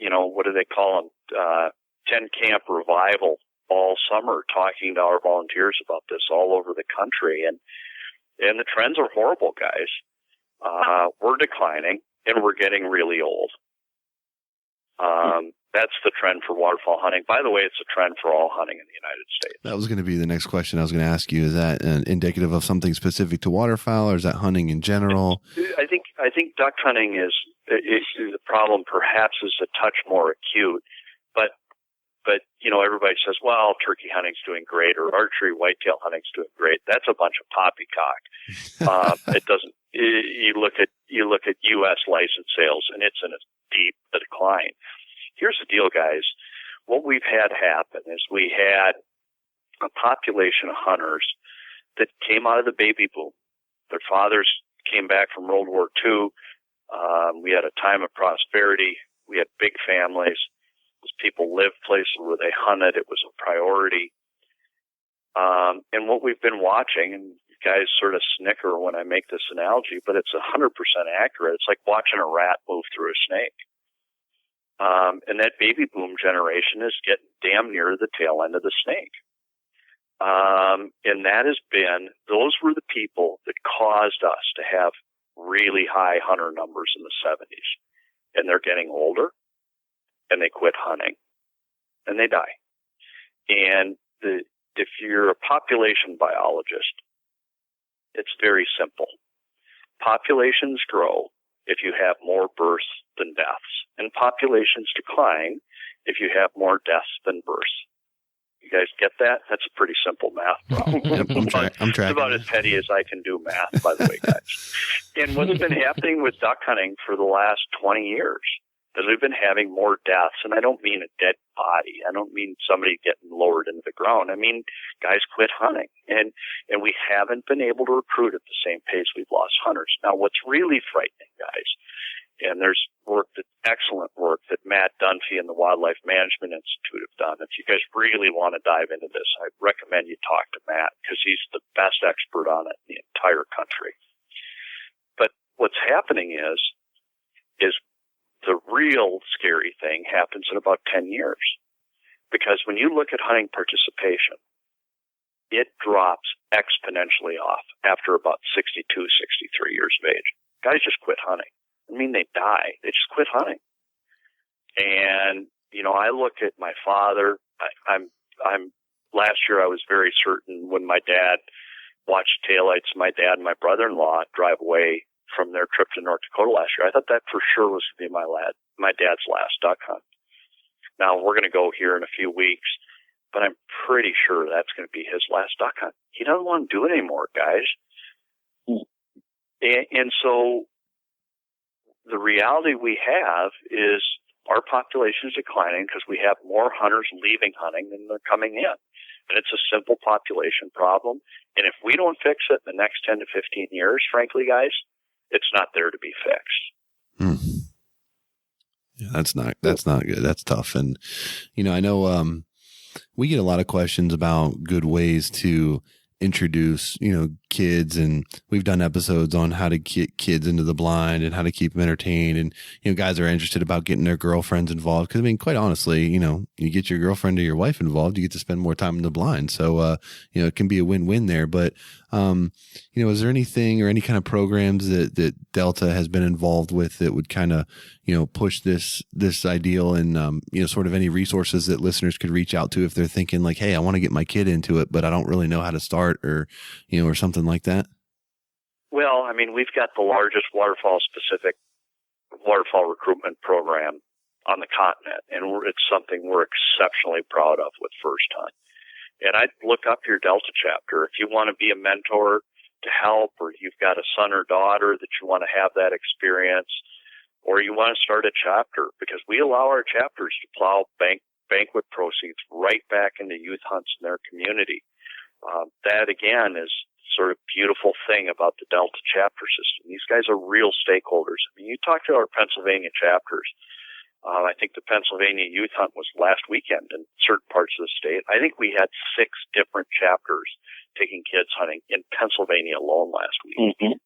what do they call them? 10 camp revival all summer, talking to our volunteers about this all over the country. And the trends are horrible, guys. We're declining and we're getting really old. That's the trend for waterfowl hunting. By the way, it's a trend for all hunting in the United States. That was going to be the next question I was going to ask you. Is that indicative of something specific to waterfowl, or is that hunting in general? I think duck hunting is the problem. Perhaps is a touch more acute, but everybody says, well, turkey hunting's doing great, or archery whitetail hunting's doing great. That's a bunch of poppycock. It doesn't. You look at U.S. license sales, and it's in a deep decline. Here's the deal, guys. What we've had happen is we had a population of hunters that came out of the baby boom. Their fathers came back from World War II. We had a time of prosperity. We had big families. People lived places where they hunted. It was a priority. And what we've been watching, and you guys sort of snicker when I make this analogy, but it's 100% accurate. It's like watching a rat move through a snake. And that baby boom generation is getting damn near the tail end of the snake. And that has been, those were the people that caused us to have really high hunter numbers in the 70s. And they're getting older, and they quit hunting, and they die. And if you're a population biologist, it's very simple. Populations grow if you have more births than deaths, and populations decline if you have more deaths than births. You guys get that? That's a pretty simple math problem. I'm tracking. It's about as petty as I can do math, by the way, guys. And what's been happening with duck hunting for the last 20 years is we've been having more deaths, and I don't mean a dead body. I don't mean somebody getting lowered into the ground. I mean guys quit hunting, and we haven't been able to recruit at the same pace we've lost hunters. Now, what's really frightening, guys, and there's excellent work that Matt Dunphy and the Wildlife Management Institute have done. If you guys really want to dive into this, I recommend you talk to Matt, because he's the best expert on it in the entire country. But what's happening is the real scary thing happens in about 10 years. Because when you look at hunting participation, it drops exponentially off after about 62, 63 years of age. Guys just quit hunting. I mean, they die. They just quit hunting. And, I look at my father. Last year I was very certain when my dad watched taillights, my dad and my brother-in-law drive away from their trip to North Dakota last year. I thought that for sure was going to be my dad's last duck hunt. Now, we're going to go here in a few weeks, but I'm pretty sure that's going to be his last duck hunt. He doesn't want to do it anymore, guys. And so the reality we have is our population is declining because we have more hunters leaving hunting than they're coming in. And it's a simple population problem. And if we don't fix it in the next 10 to 15 years, frankly, guys, it's not there to be fixed. Yeah, that's not good. That's tough. And, I know, we get a lot of questions about good ways to introduce, kids, and we've done episodes on how to get kids into the blind and how to keep them entertained. And, guys are interested about getting their girlfriends involved. Cause quite honestly, you get your girlfriend or your wife involved, you get to spend more time in the blind. So, it can be a win-win there. But, is there anything or any kind of programs that Delta has been involved with that would kind of, push this ideal, and, sort of any resources that listeners could reach out to if they're thinking like, hey, I want to get my kid into it, but I don't really know how to start, or, or something like that? Well, we've got the largest waterfowl-specific waterfowl recruitment program on the continent, and it's something we're exceptionally proud of with First Hunt. And I'd look up your Delta chapter if you want to be a mentor to help, or you've got a son or daughter that you want to have that experience, or you want to start a chapter, because we allow our chapters to plow banquet proceeds right back into youth hunts in their community. That, again, is sort of beautiful thing about the Delta chapter system. These guys are real stakeholders. You talk to our Pennsylvania chapters. I think the Pennsylvania youth hunt was last weekend in certain parts of the state. I think we had 6 different chapters taking kids hunting in Pennsylvania alone last week. Mm-hmm.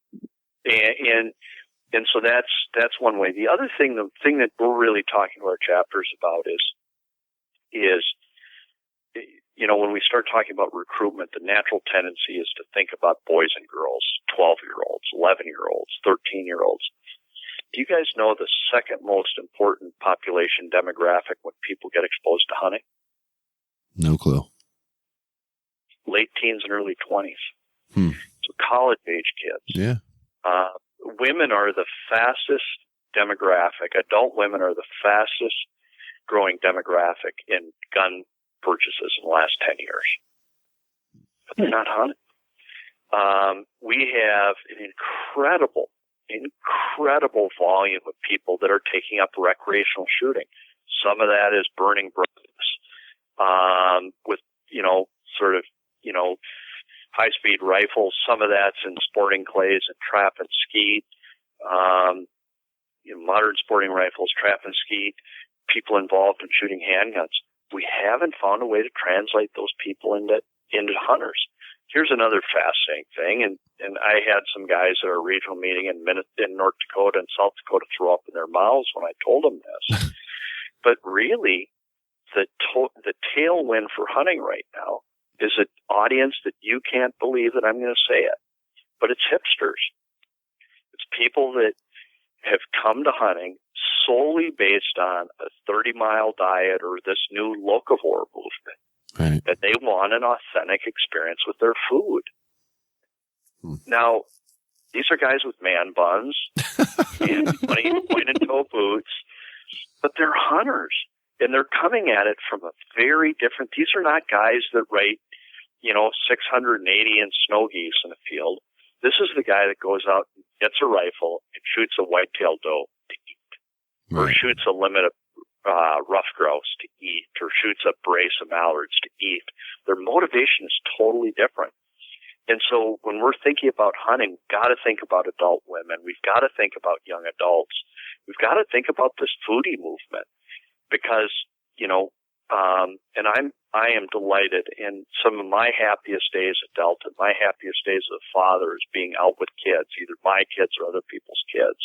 And And so that's one way. The other thing, the thing that we're really talking to our chapters about is, when we start talking about recruitment, the natural tendency is to think about boys and girls, 12-year-olds, 11-year-olds, 13-year-olds. Do you guys know the second most important population demographic when people get exposed to hunting? No clue. Late teens and early 20s. So college-age kids. Yeah. Women are the fastest demographic. Adult women are the fastest growing demographic in gun purchases in the last 10 years. But they're not hunting. We have an incredible volume of people that are taking up recreational shooting. Some of that is burning brooms, with, high-speed rifles. Some of that's in sporting clays and trap and skeet, modern sporting rifles, trap and skeet, people involved in shooting handguns. We haven't found a way to translate those people into hunters. Here's another fascinating thing, and I had some guys at our regional meeting in North Dakota and South Dakota throw up in their mouths when I told them this. But really, the tailwind for hunting right now is an audience that you can't believe that I'm going to say it, but it's hipsters. It's people that have come to hunting solely based on a 30-mile diet or this new locavore movement. Right. That they want an authentic experience with their food. Now, these are guys with man buns and point-and-toe boots, but they're hunters, and they're coming at it from a very different. These are not guys that write, 680-inch snow geese in a field. This is the guy that goes out and gets a rifle and shoots a white-tailed doe to eat, or shoots a limit of rough grouse to eat, or shoots a brace of mallards to eat. Their motivation is totally different. And so when we're thinking about hunting, we've got to think about adult women. We've got to think about young adults. We've got to think about this foodie movement because, and I am delighted in some of my happiest days at Delta, my happiest days as a father is being out with kids, either my kids or other people's kids.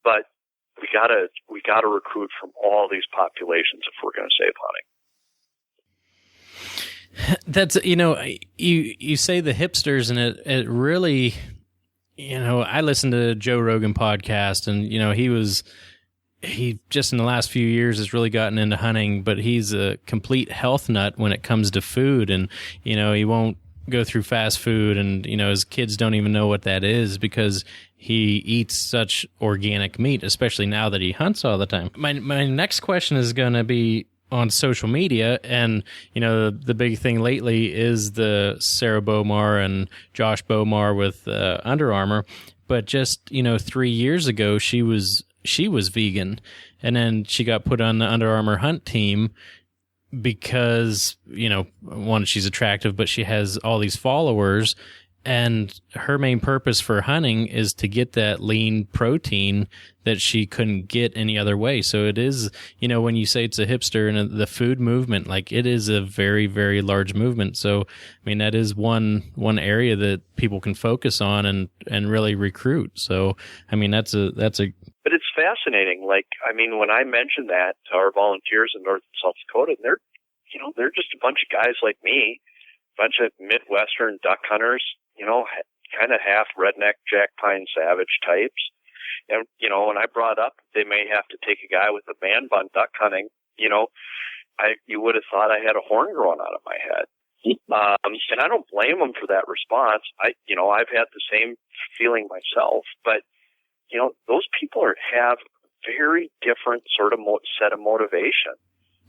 But we gotta recruit from all these populations if we're going to save hunting. That's, you say the hipsters, and it really, I listened to Joe Rogan podcast, and, he just in the last few years has really gotten into hunting, but he's a complete health nut when it comes to food. And, he won't go through fast food, and, his kids don't even know what that is because he eats such organic meat, especially now that he hunts all the time. My next question is going to be on social media, and the big thing lately is the Sarah Bomar and Josh Bomar with Under Armour. But just 3 years ago, she was vegan, and then she got put on the Under Armour hunt team because one, she's attractive, but she has all these followers. And her main purpose for hunting is to get that lean protein that she couldn't get any other way. So it is, when you say it's a hipster and the food movement, like it is a very, very large movement. So, that is one area that people can focus on and really recruit. So, that's a. But it's fascinating. When I mentioned that to our volunteers in North and South Dakota, they're just a bunch of guys like me, a bunch of Midwestern duck hunters, kind of half redneck Jack Pine Savage types. And, when I brought up they may have to take a guy with a man bun duck hunting, you would have thought I had a horn growing out of my head. And I don't blame them for that response. I've had the same feeling myself, but, those people have very different sort of set of motivation,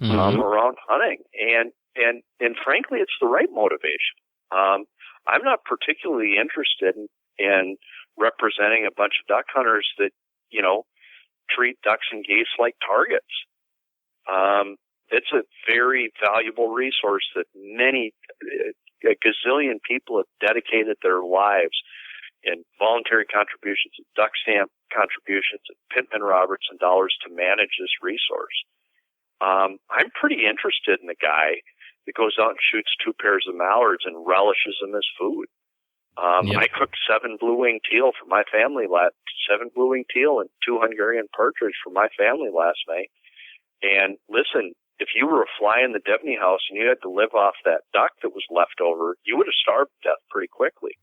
around hunting. And frankly, it's the right motivation. I'm not particularly interested in representing a bunch of duck hunters that, treat ducks and geese like targets. It's a very valuable resource that a gazillion people have dedicated their lives in voluntary contributions, and duck stamp contributions, and Pittman Robertson dollars to manage this resource. I'm pretty interested in the guy that goes out and shoots 2 pairs of mallards and relishes them as food. Yep. I cooked 7 blue-winged teal for my family 7 blue-winged teal and 2 Hungarian partridge for my family last night. And listen, if you were a fly in the Devney house and you had to live off that duck that was left over, you would have starved to death pretty quickly.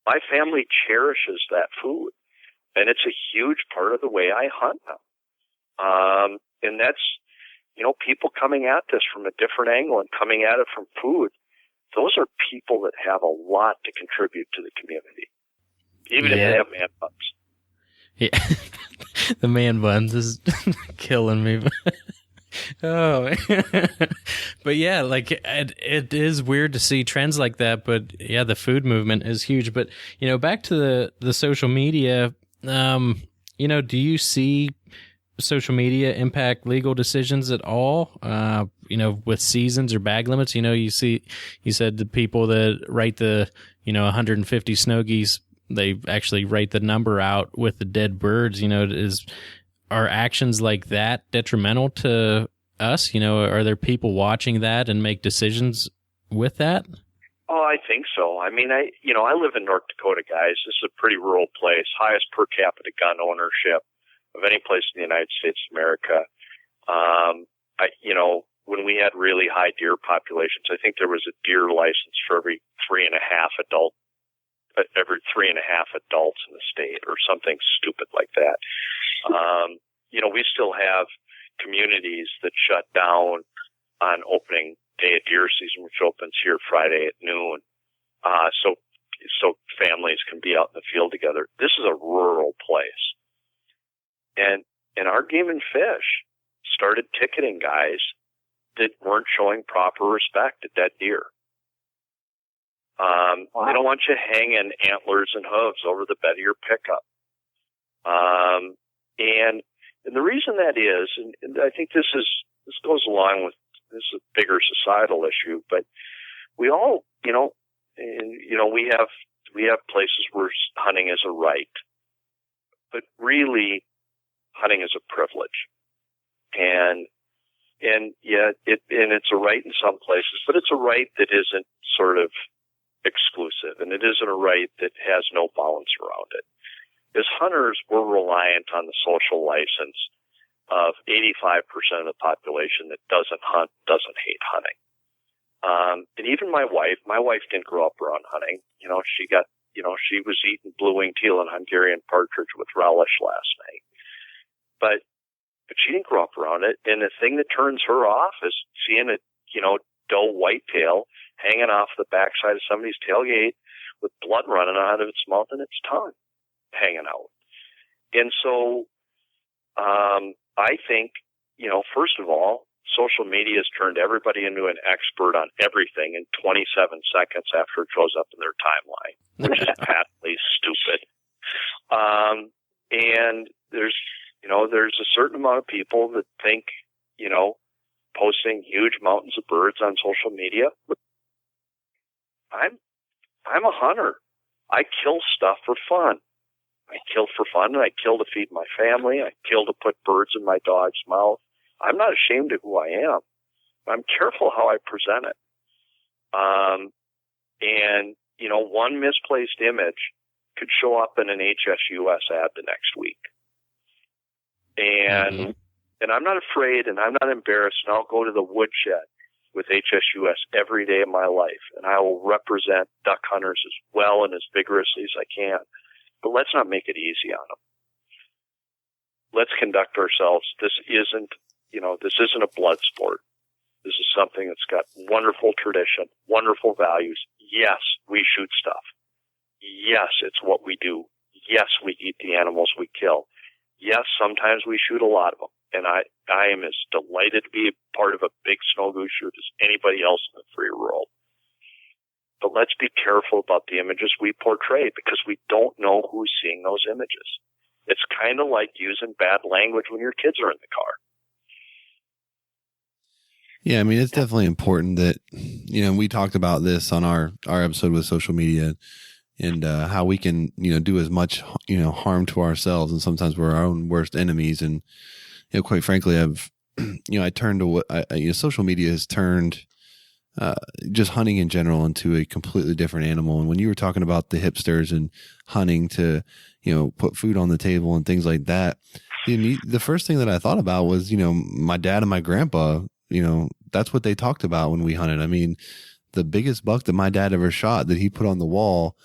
My family cherishes that food, and it's a huge part of the way I hunt now. And that's, people coming at this from a different angle and coming at it from food. Those are people that have a lot to contribute to the community, even if they have man buns. Yeah, the man buns is killing me. Oh, but yeah, like it is weird to see trends like that. But yeah, the food movement is huge. But back to the social media. Do you see social media impact legal decisions at all? With seasons or bag limits. You said the people that write the 150 snow geese, they actually write the number out with the dead birds. Are actions like that detrimental to us? Are there people watching that and make decisions with that? Oh, I think so. I mean, I live in North Dakota, guys. This is a pretty rural place, highest per capita gun ownership of any place in the United States of America. When we had really high deer populations, I think there was a deer license for every 3.5 adults in the state, or something stupid like that. We still have communities that shut down on opening day of deer season, which opens here Friday at noon. So families can be out in the field together. This is a rural place. And our Game and Fish started ticketing guys that weren't showing proper respect to dead deer. Wow. They don't want you hanging antlers and hooves over the bed of your pickup. And the reason that is, and I think this goes along with, this is a bigger societal issue, but we all, we have places where hunting is a right, but really hunting is a privilege. And it's a right in some places, but it's a right that isn't sort of exclusive, and it isn't a right that has no bounds around it. As hunters, we're reliant on the social license of 85% of the population that doesn't hunt, doesn't hate hunting. And even my wife didn't grow up around hunting. She was eating blue-winged teal and Hungarian partridge with relish last night. But she didn't grow up around it. And the thing that turns her off is seeing a, doe whitetail hanging off the backside of somebody's tailgate with blood running out of its mouth and its tongue hanging out. And so, I think, first of all, social media has turned everybody into an expert on everything in 27 seconds after it shows up in their timeline, which is patently stupid. And there's a certain amount of people that think, posting huge mountains of birds on social media. I'm a hunter. I kill stuff for fun. I kill for fun, and I kill to feed my family. I kill to put birds in my dog's mouth. I'm not ashamed of who I am. I'm careful how I present it. And one misplaced image could show up in an HSUS ad the next week. And I'm not afraid, and I'm not embarrassed, and I'll go to the woodshed with HSUS every day of my life, and I will represent duck hunters as well and as vigorously as I can. But let's not make it easy on them. Let's conduct ourselves. This isn't a blood sport. This is something that's got wonderful tradition, wonderful values. Yes, we shoot stuff. Yes, it's what we do. Yes, we eat the animals we kill. Yes, sometimes we shoot a lot of them. And I am as delighted to be a part of a big snow goose shoot as anybody else in the free world. But let's be careful about the images we portray, because we don't know who's seeing those images. It's kind of like using bad language when your kids are in the car. Yeah, I mean, it's definitely important that, we talked about this on our episode with social media, and how we can, do as much, harm to ourselves, and sometimes we're our own worst enemies. And, quite frankly, I turned to what social media has turned just hunting in general into a completely different animal. And when you were talking about the hipsters and hunting to, put food on the table and things like that, the first thing that I thought about was, my dad and my grandpa, that's what they talked about when we hunted. I mean, the biggest buck that my dad ever shot that he put on the wall,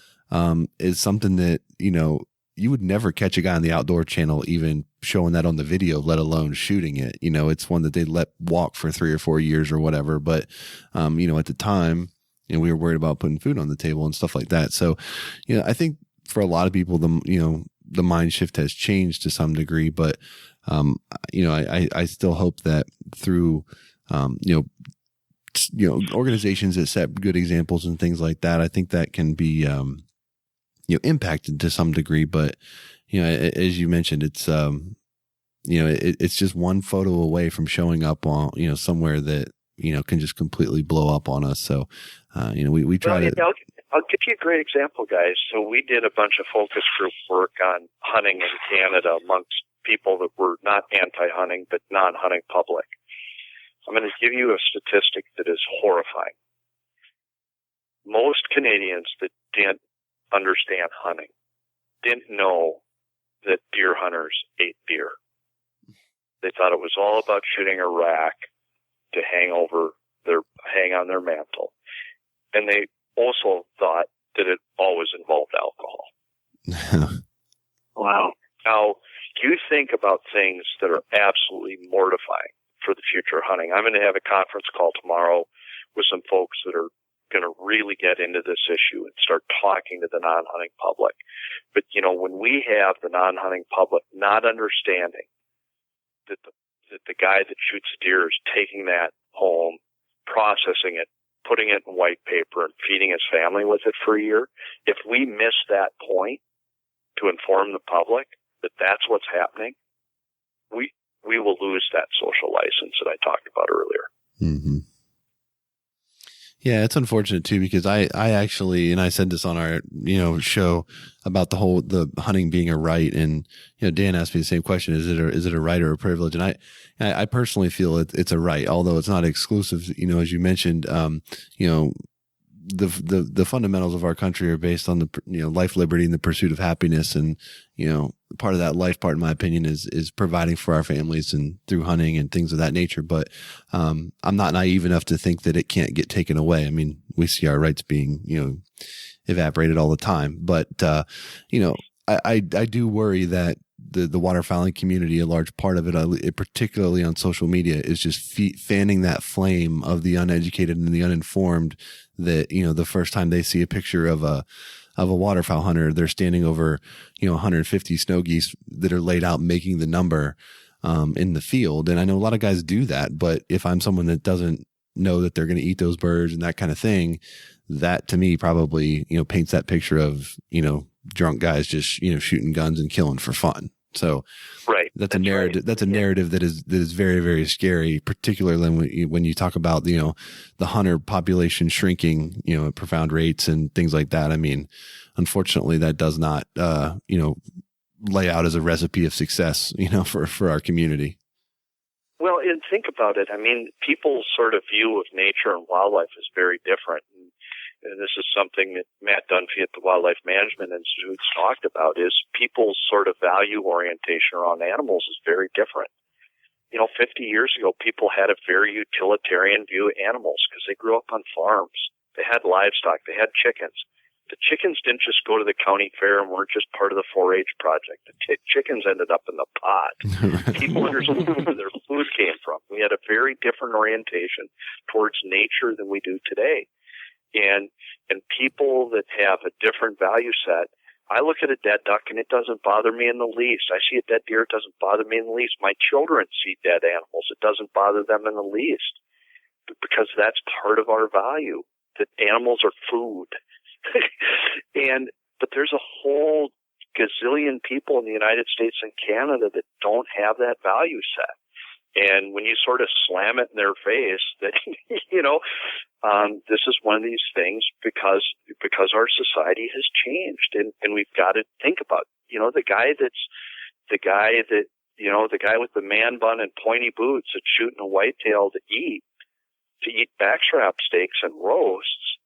is something that, you would never catch a guy on the Outdoor Channel even showing that on the video, let alone shooting it. It's one that they let walk for 3 or 4 years or whatever. But, at the time, we were worried about putting food on the table and stuff like that. So, I think for a lot of people, the mind shift has changed to some degree, but, I still hope that through, organizations that set good examples and things like that, I think that can be, impacted to some degree. But, as you mentioned, it's, it's just one photo away from showing up on, somewhere that, can just completely blow up on us. So, we try to. I'll give you a great example, guys. So we did a bunch of focus group work on hunting in Canada amongst people that were not anti-hunting, but non-hunting public. I'm going to give you a statistic that is horrifying. Most Canadians that didn't understand hunting didn't know that deer hunters ate deer. They thought it was all about shooting a rack to hang on their mantle. And they also thought that it always involved alcohol. Wow. Now, you think about things that are absolutely mortifying for the future of hunting. I'm going to have a conference call tomorrow with some folks that are going to really get into this issue and start talking to the non-hunting public. But, when we have the non-hunting public not understanding that the guy that shoots deer is taking that home, processing it, putting it in white paper and feeding his family with it for a year, if we miss that point to inform the public that that's what's happening, we will lose that social license that I talked about earlier. Mm-hmm. Yeah, it's unfortunate too, because I actually, and I said this on our, show about the hunting being a right. And, Dan asked me the same question. Is it a right or a privilege? And I personally feel it's a right, although it's not exclusive, as you mentioned, the fundamentals of our country are based on the, life, liberty, and the pursuit of happiness. And, part of that life part, in my opinion, is providing for our families and through hunting and things of that nature. But, I'm not naive enough to think that it can't get taken away. I mean, we see our rights being, evaporated all the time. But, I do worry that the waterfowling community, a large part of it, particularly on social media, is just fanning that flame of the uneducated and the uninformed that, the first time they see a picture of a waterfowl hunter, they're standing over, 150 snow geese that are laid out making the number, in the field. And I know a lot of guys do that, but if I'm someone that doesn't know that they're going to eat those birds and that kind of thing, that to me probably, paints that picture of, drunk guys just, shooting guns and killing for fun. So right. That's a narrative. Right. That's a narrative that is very, very scary, particularly when you talk about, the hunter population shrinking, at profound rates and things like that. I mean, unfortunately that does not, lay out as a recipe of success, for our community. Well, and think about it. I mean, people's sort of view of nature and wildlife is very different. And this is something that Matt Dunphy at the Wildlife Management Institute talked about, is people's sort of value orientation around animals is very different. 50 years ago, people had a very utilitarian view of animals because they grew up on farms. They had livestock. They had chickens. The chickens didn't just go to the county fair and weren't just part of the 4-H project. The chickens ended up in the pot. People understood where their food came from. We had a very different orientation towards nature than we do today. And people that have a different value set, I look at a dead duck and it doesn't bother me in the least. I see a dead deer, it doesn't bother me in the least. My children see dead animals, it doesn't bother them in the least, because that's part of our value, that animals are food. But there's a whole gazillion people in the United States and Canada that don't have that value set. And when you sort of slam it in their face that, this is one of these things because our society has changed, and we've got to think about, the guy with the man bun and pointy boots that's shooting a whitetail to eat to eat backstrap steaks and roasts,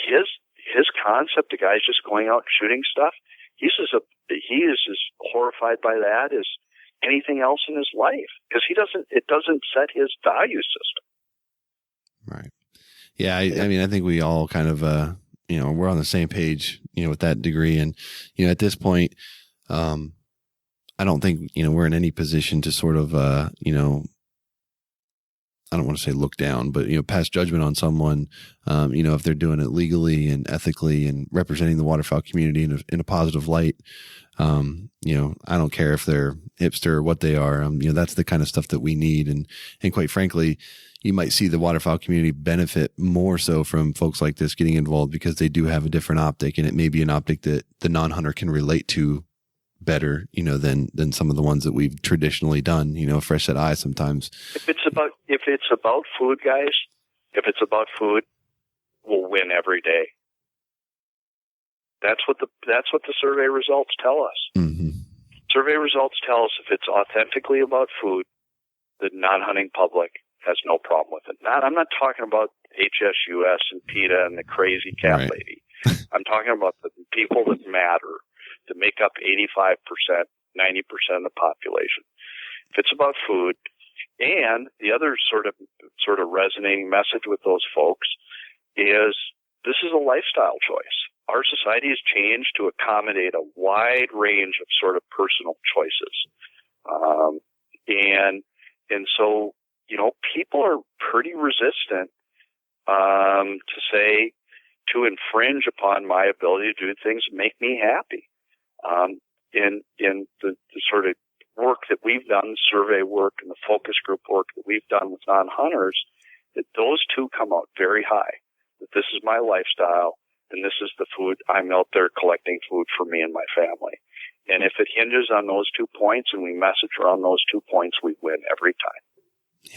his concept, the guy's just going out and shooting stuff, he is as horrified by that as anything else in his life, because it doesn't set his value system. Right. Yeah. I mean, I think we all kind of, we're on the same page, with that degree. And, at this point, I don't think, we're in any position to sort of, I don't want to say look down, but, pass judgment on someone, if they're doing it legally and ethically and representing the waterfowl community in a positive light. I don't care if they're hipster or what they are. That's the kind of stuff that we need. And quite frankly, you might see the waterfowl community benefit more so from folks like this getting involved, because they do have a different optic, and it may be an optic that the non-hunter can relate to better, than some of the ones that we've traditionally done, a fresh set of eyes sometimes. If it's about food, guys, we'll win every day. That's what the survey results tell us. Mm-hmm. Survey results tell us if it's authentically about food, the non-hunting public has no problem with it. I'm not talking about HSUS and PETA and the crazy cat lady. I'm talking about the people that matter, that make up 85%, 90% of the population. If it's about food, and the other sort of resonating message with those folks is this is a lifestyle choice. Our society has changed to accommodate a wide range of sort of personal choices. And so, people are pretty resistant to infringe upon my ability to do things that make me happy. In the sort of work that we've done, survey work and the focus group work that we've done with non-hunters, that those two come out very high. That this is my lifestyle, and this is the food. I'm out there collecting food for me and my family. And if it hinges on those 2 points and we message around those 2 points, we win every time.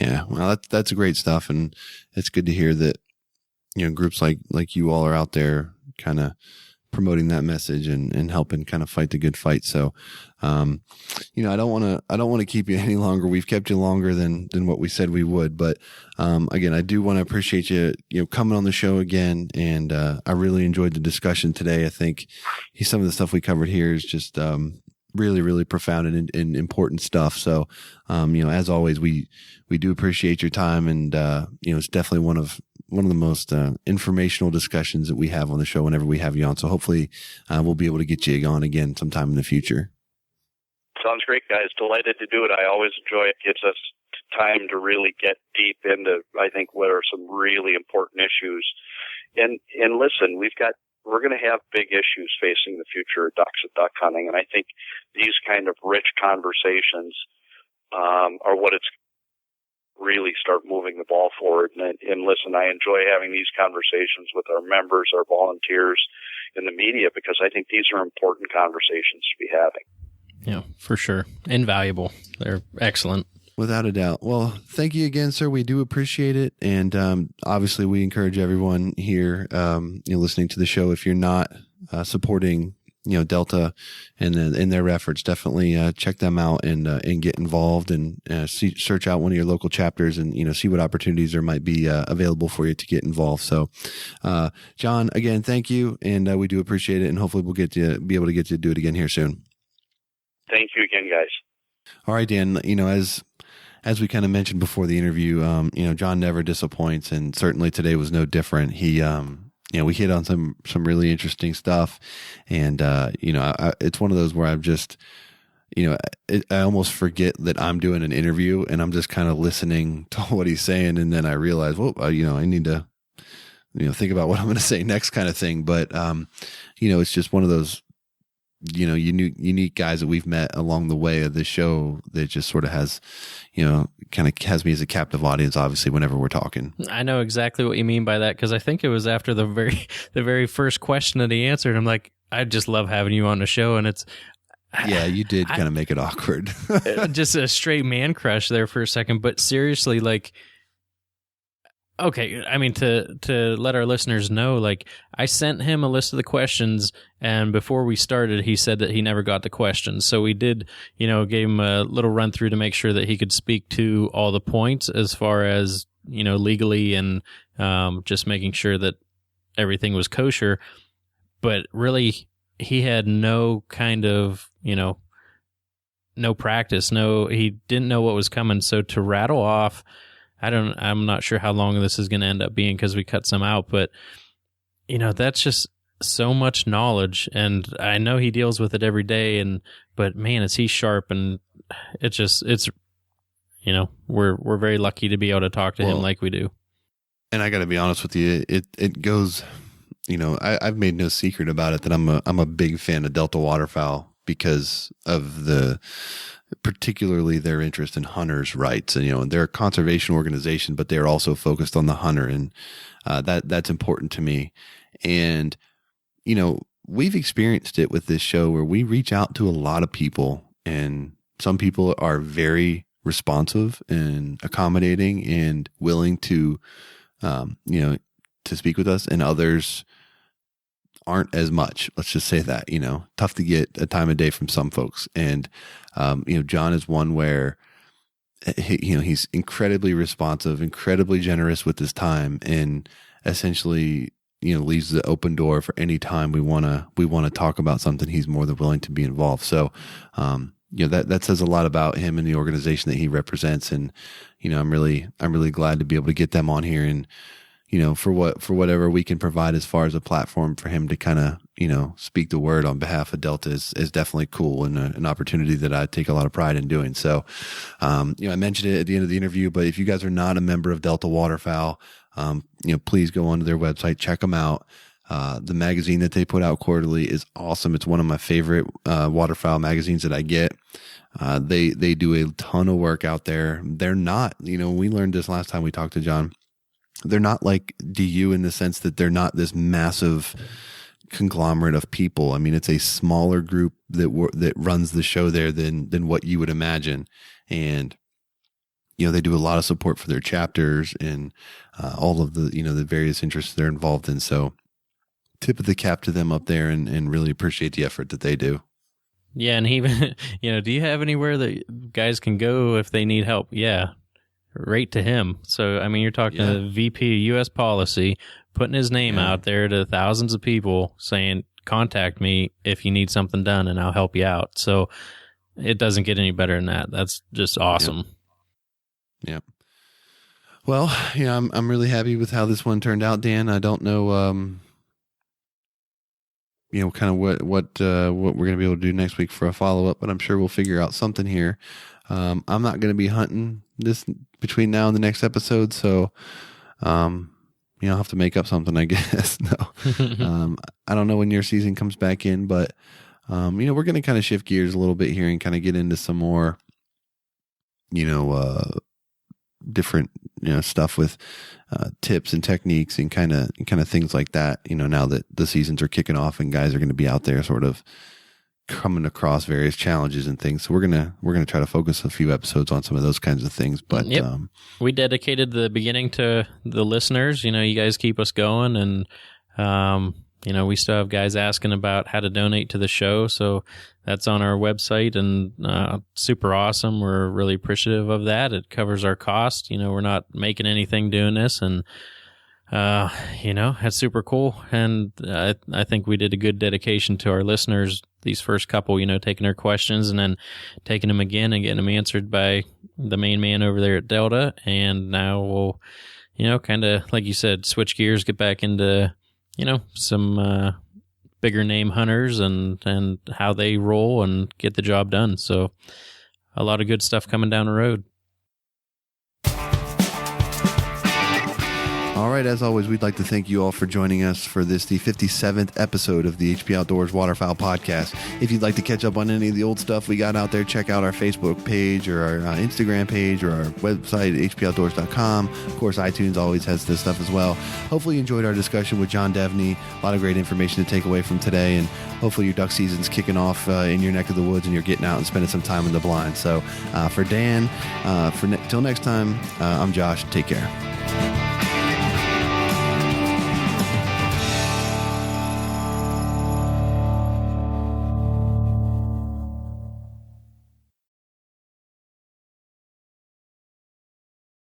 Yeah, well, that's great stuff, and it's good to hear that groups like you all are out there kind of promoting that message and helping kind of fight the good fight. So, I don't want to keep you any longer. We've kept you longer than what we said we would, but again, I do want to appreciate you coming on the show again, and I really enjoyed the discussion today. I think some of the stuff we covered here is just really, really profound and important stuff. So, as always, we do appreciate your time, and it's definitely one of the most informational discussions that we have on the show whenever we have you on. So hopefully we'll be able to get you on again sometime in the future. Sounds great, guys. Delighted to do it. I always enjoy it. Gives us time to really get deep into, I think, what are some really important issues. And listen, we're going to have big issues facing the future of ducks and duck hunting. And I think these kind of rich conversations are what it's really start moving the ball forward. And listen, I enjoy having these conversations with our members, our volunteers, and the media, because I think these are important conversations to be having. Yeah, for sure. Invaluable. They're excellent. Without a doubt. Well, thank you again, sir. We do appreciate it. And obviously, we encourage everyone here listening to the show, if you're not supporting Delta and in their efforts, definitely check them out and get involved and search out one of your local chapters and see what opportunities there might be available for you to get involved. So, John, again, thank you, and we do appreciate it, and hopefully we'll be able to get to do it again here soon. Thank you again, guys. All right, Dan. As we kind of mentioned before the interview, John never disappoints, and certainly today was no different. He we hit on some really interesting stuff, and it's one of those where I'm just, I almost forget that I'm doing an interview and I'm just kind of listening to what he's saying, and then I realize, I need to, think about what I'm going to say next, kind of thing. But it's just one of those, unique guys that we've met along the way of this show that just sort of has, kind of has me as a captive audience, obviously, whenever we're talking. I know exactly what you mean by that, because I think it was after the very first question that he answered. I'm like, I just love having you on the show, and it's. Yeah, you did kind of make it awkward. Just a straight man crush there for a second, but seriously, like. Okay, I mean, to let our listeners know, like, I sent him a list of the questions, and before we started, he said that he never got the questions. So we did, gave him a little run through to make sure that he could speak to all the points as far as legally and just making sure that everything was kosher. But really, he had no kind of, no practice. He didn't know what was coming. So to rattle off, I'm not sure how long this is going to end up being because we cut some out, but that's just so much knowledge. And I know he deals with it every day. But man, is he sharp, and we're very lucky to be able to talk to him like we do. And I got to be honest with you, it goes, I've made no secret about it that I'm a big fan of Delta Waterfowl because of particularly their interest in hunters' rights. And, they're a conservation organization, but they're also focused on the hunter. And that's important to me. And, we've experienced it with this show where we reach out to a lot of people, and some people are very responsive and accommodating and willing to, to speak with us, and others aren't as much. Let's just say that, tough to get a time of day from some folks. And, John is one where, he's incredibly responsive, incredibly generous with his time, and essentially, leaves the open door for any time we want to talk about something. He's more than willing to be involved. So, that says a lot about him and the organization that he represents. And, I'm really glad to be able to get them on here, and, for whatever we can provide as far as a platform for him to kind of, speak the word on behalf of Delta is definitely cool, and an opportunity that I take a lot of pride in doing. So, I mentioned it at the end of the interview, but if you guys are not a member of Delta Waterfowl, please go onto their website, check them out. The magazine that they put out quarterly is awesome. It's one of my favorite waterfowl magazines that I get. They do a ton of work out there. They're not, we learned this last time we talked to John. They're not like DU in the sense that they're not this massive conglomerate of people. I mean, it's a smaller group that runs the show there than what you would imagine. And they do a lot of support for their chapters and all of the the various interests they're involved in. So tip of the cap to them up there, and really appreciate the effort that they do. Yeah. And even, do you have anywhere that guys can go if they need help? Yeah. Right to him. So, I mean, you're talking to the VP of U.S. policy, putting his name out there to thousands of people saying, contact me if you need something done and I'll help you out. So it doesn't get any better than that. That's just awesome. Yeah. Well, I'm really happy with how this one turned out, Dan. I don't know, kind of what we're going to be able to do next week for a follow-up, but I'm sure we'll figure out something here. I'm not going to be hunting this between now and the next episode, so I'll have to make up something, I guess. No, I don't know when your season comes back in, but we're going to kind of shift gears a little bit here and kind of get into some more, different stuff with tips and techniques and kind of things like that. Now that the seasons are kicking off and guys are going to be out there, sort of coming across various challenges and things. So we're gonna try to focus a few episodes on some of those kinds of things. But we dedicated the beginning to the listeners. You guys keep us going, and we still have guys asking about how to donate to the show. So that's on our website, and super awesome. We're really appreciative of that. It covers our cost. We're not making anything doing this, and that's super cool. And I think we did a good dedication to our listeners these first couple, taking their questions and then taking them again and getting them answered by the main man over there at Delta. And now we'll, kind of, like you said, switch gears, get back into, some bigger name hunters and how they roll and get the job done. So a lot of good stuff coming down the road. All right, as always, we'd like to thank you all for joining us for the 57th episode of the HP Outdoors Waterfowl Podcast. If you'd like to catch up on any of the old stuff we got out there, check out our Facebook page or our Instagram page or our website at hpoutdoors.com. Of course, iTunes always has this stuff as well. Hopefully you enjoyed our discussion with John Devney. A lot of great information to take away from today, and hopefully your duck season's kicking off in your neck of the woods and you're getting out and spending some time in the blind. So for Dan, till next time, I'm Josh. Take care.